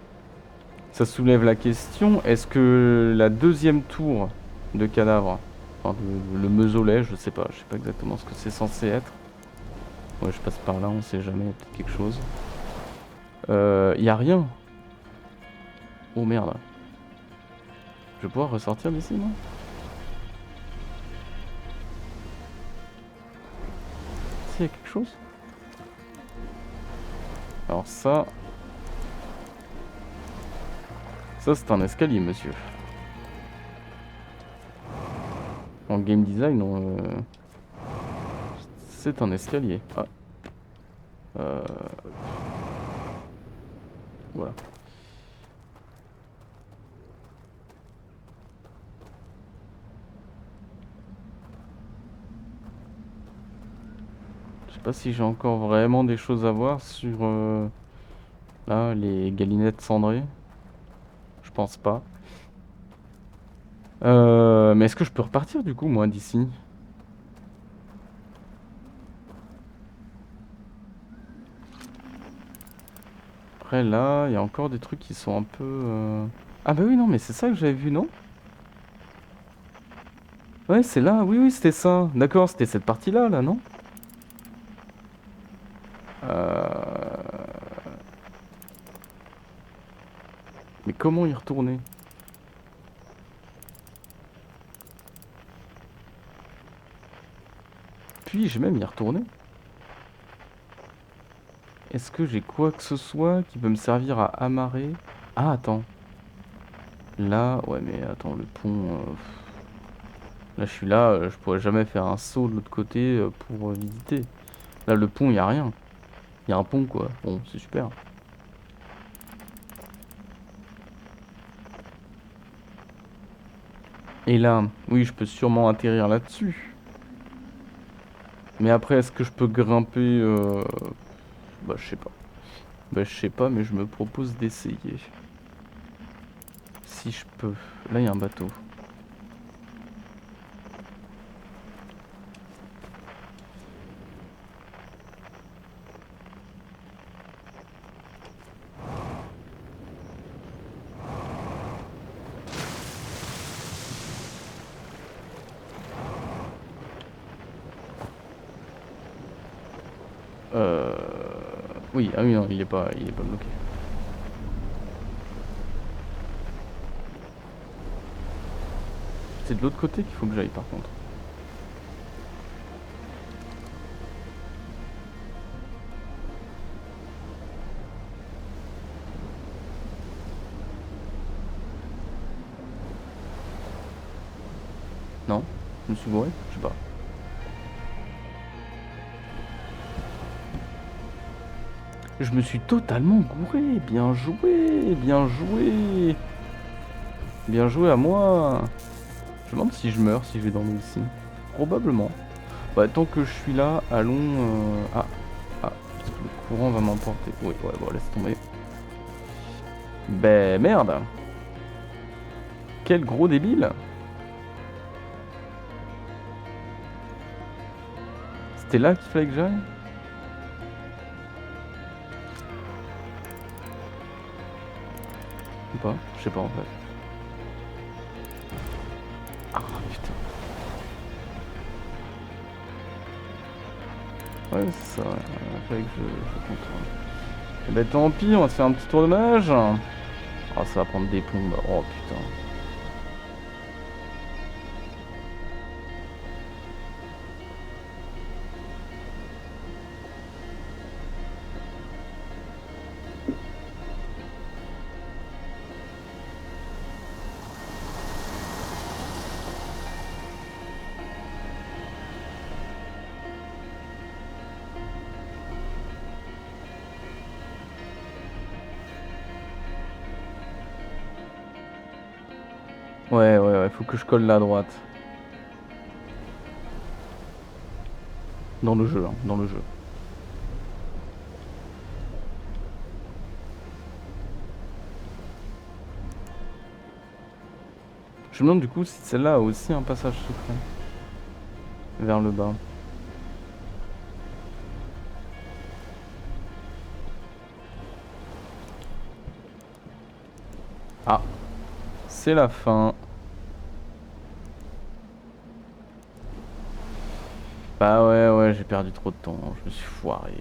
ça soulève la question, est-ce que la deuxième tour de cadavre, enfin le mausolée, je sais pas exactement ce que c'est censé être. Ouais, je passe par là, on sait jamais, peut-être quelque chose. Y a rien. Oh merde. Je vais pouvoir ressortir d'ici, moi? S'il y a quelque chose? Alors ça... Ça, c'est un escalier, monsieur. En game design, c'est un escalier. Ah. Voilà. Je sais pas si j'ai encore vraiment des choses à voir sur... là, les galinettes cendrées. Je pense pas. Mais est-ce que je peux repartir, du coup, moi, d'ici? Après, là, il y a encore des trucs qui sont un peu... Ah bah oui, non, mais c'est ça que j'avais vu, non? Ouais, c'est là, oui, oui, c'était ça. D'accord, c'était cette partie-là, là, non? Euh... Mais comment y retourner? Puis-je même y retourner? Est-ce que j'ai quoi que ce soit qui peut me servir à amarrer? Ah, attends. Là, ouais, mais attends, le pont... Là, je suis là, je pourrais jamais faire un saut de l'autre côté pour visiter. Là, le pont, y a rien. Y a un pont, quoi. Bon, c'est super. Et là, oui, je peux sûrement atterrir là-dessus. Mais après, est-ce que je peux grimper Bah, je sais pas. Bah, je sais pas, mais je me propose d'essayer. Si je peux. Là, il y a un bateau. Euh... Oui, ah oui, non, il est pas bloqué. C'est de l'autre côté qu'il faut que j'aille, par contre. Non? Je me suis gouré? Je sais pas. Je me suis totalement gouré. Bien joué, bien joué. Bien joué à moi. Je me demande si je meurs si je vais dans l'eau ici. Probablement. Bah, tant que je suis là, allons... Ah, ah, parce que le courant va m'emporter. Oui, ouais, bon, laisse tomber. Ben, merde. Quel gros débile. C'était là qu'il fallait que j'aille? Ou pas? Je sais pas en fait. Ah putain. Ouais, c'est ça, ouais. Fallait que je contrôle. Et bah tant pis, on va se faire un petit tour de mage. Ah, ça va prendre des plombes. Oh putain. Ouais, faut que je colle la droite. Dans le jeu, hein, dans le jeu. Je me demande du coup si celle-là a aussi un passage secret. Vers le bas. Ah, c'est la fin. Bah ouais, j'ai perdu trop de temps. Je me suis foiré.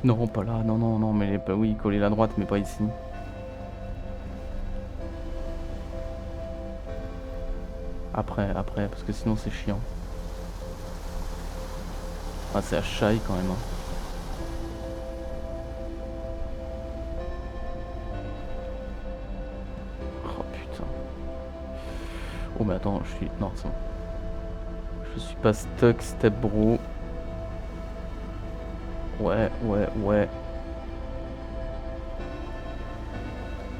Non, pas là. Non, mais pas, oui, coller la droite, mais pas ici. Après, parce que sinon c'est chiant. Ah, c'est à Chai quand même. Hein. Oh putain. Oh, mais attends, je suis. Non, c'est bon. Je suis pas stuck, step bro. Ouais.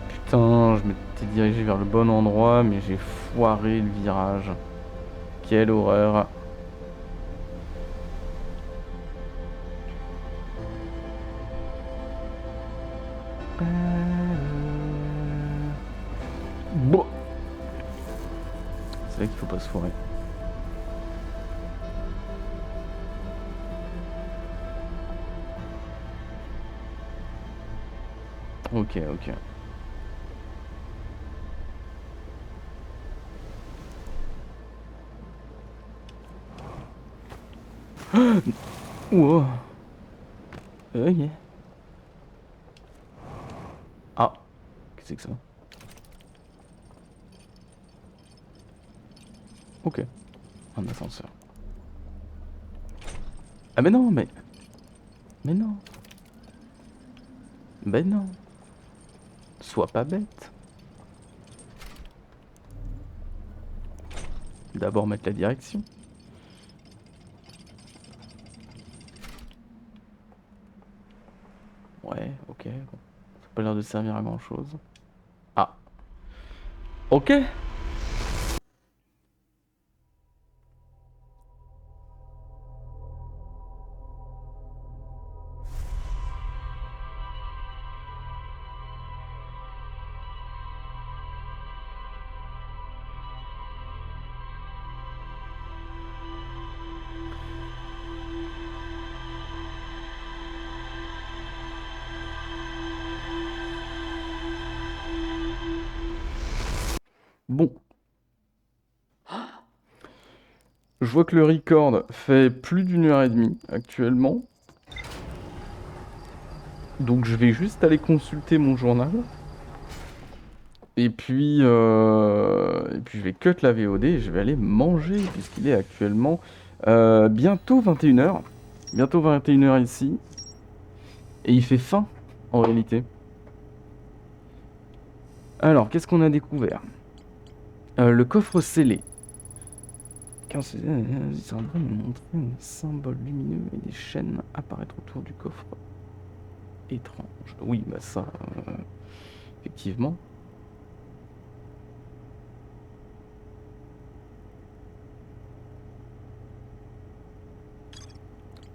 Putain, je m'étais dirigé vers le bon endroit, mais j'ai foiré le virage. Quelle horreur. Bon. C'est là qu'il faut pas se foirer. Ok. Wow. Ok. Ah. Qu'est-ce que c'est que ça? Ok. Un ascenseur. Ah mais non, mais... Mais non. Ben non. Sois pas bête. D'abord mettre la direction. Ouais, ok. Bon. Ça a pas l'air de servir à grand chose. Ah. Ok. Bon. Je vois que le record fait plus d'1 h 30 actuellement. Donc je vais juste aller consulter mon journal. Et puis je vais cut la VOD et je vais aller manger puisqu'il est actuellement bientôt 21 h. Bientôt 21 h ici. Et il fait faim en réalité. Alors, qu'est-ce qu'on a découvert? Le coffre scellé. Car c'est en train de montrer un symbole lumineux et des chaînes apparaître autour du coffre. Étrange. Oui, bah ça, effectivement.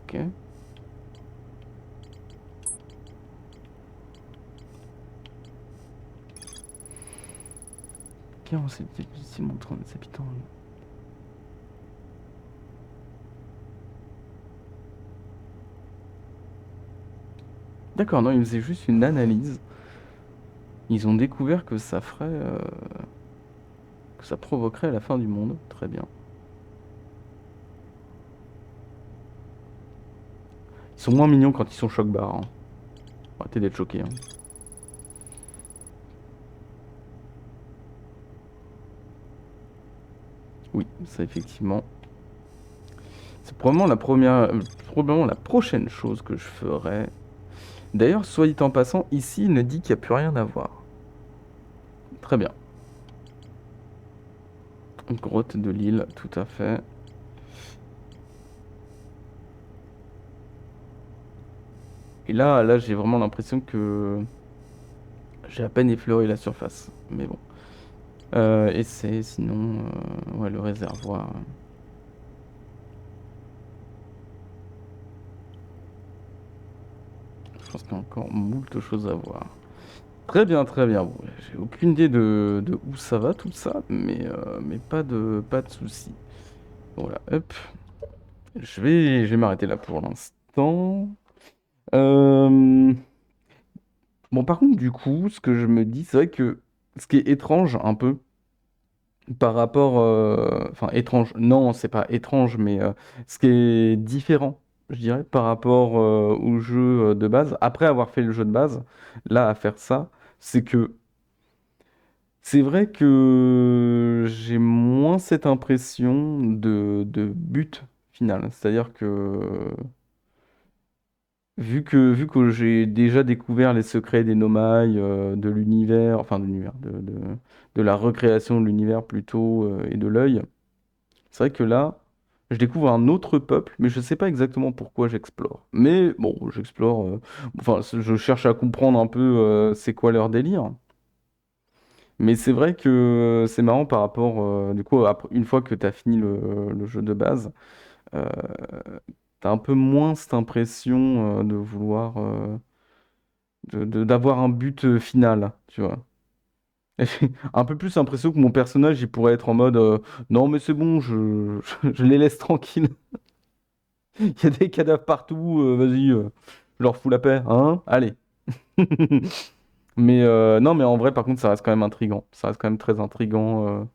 Ok. Car c'est ici montrant les habitants. D'accord, non, ils faisaient juste une analyse. Ils ont découvert que ça ferait, que ça provoquerait la fin du monde. Très bien. Ils sont moins mignons quand ils sont choc-barres, hein. Arrêtez d'être choqués, hein. Oui, ça effectivement. C'est probablement la première, probablement la prochaine chose que je ferai. D'ailleurs, soit dit en passant, ici, il ne dit qu'il n'y a plus rien à voir. Très bien. Grotte de l'île, tout à fait. Et là, j'ai vraiment l'impression que j'ai à peine effleuré la surface. Mais bon. Et c'est sinon, ouais, le réservoir. Je pense qu'il y a encore moult choses à voir. Très bien, très bien. Bon, j'ai aucune idée de où ça va tout ça, mais pas de souci. Voilà, hop. Je vais m'arrêter là pour l'instant. Euh, Bon, par contre, du coup, ce que je me dis, c'est vrai que ce qui est étrange un peu par rapport... Enfin, étrange, non, c'est pas étrange, mais ce qui est différent, je dirais, par rapport au jeu de base, après avoir fait le jeu de base, là, à faire ça, c'est que c'est vrai que j'ai moins cette impression de but final. C'est-à-dire que vu que j'ai déjà découvert les secrets des Nomai, de l'univers, enfin de l'univers, de la recréation de l'univers plutôt, et de l'œil, c'est vrai que là, je découvre un autre peuple, mais je sais pas exactement pourquoi j'explore. Mais bon, j'explore, enfin, je cherche à comprendre un peu, c'est quoi leur délire. Mais c'est vrai que c'est marrant par rapport, du coup, une fois que tu as fini le jeu de base, euh, tu as un peu moins cette impression de vouloir, d'avoir un but final, tu vois. Et j'ai un peu plus l'impression que mon personnage, il pourrait être en mode non, mais c'est bon, je les laisse tranquilles. Il y a des cadavres partout, vas-y, je leur fous la paix, hein? Allez. Mais non, mais en vrai, par contre, ça reste quand même intriguant. Ça reste quand même très intriguant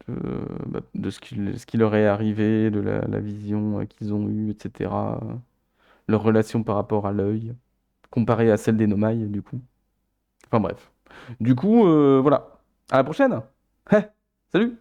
de ce qui leur est arrivé, de la vision qu'ils ont eue, etc. Leur relation par rapport à l'œil, comparée à celle des Nomai, du coup. Enfin bref. Du coup, voilà. À la prochaine. Hey, salut!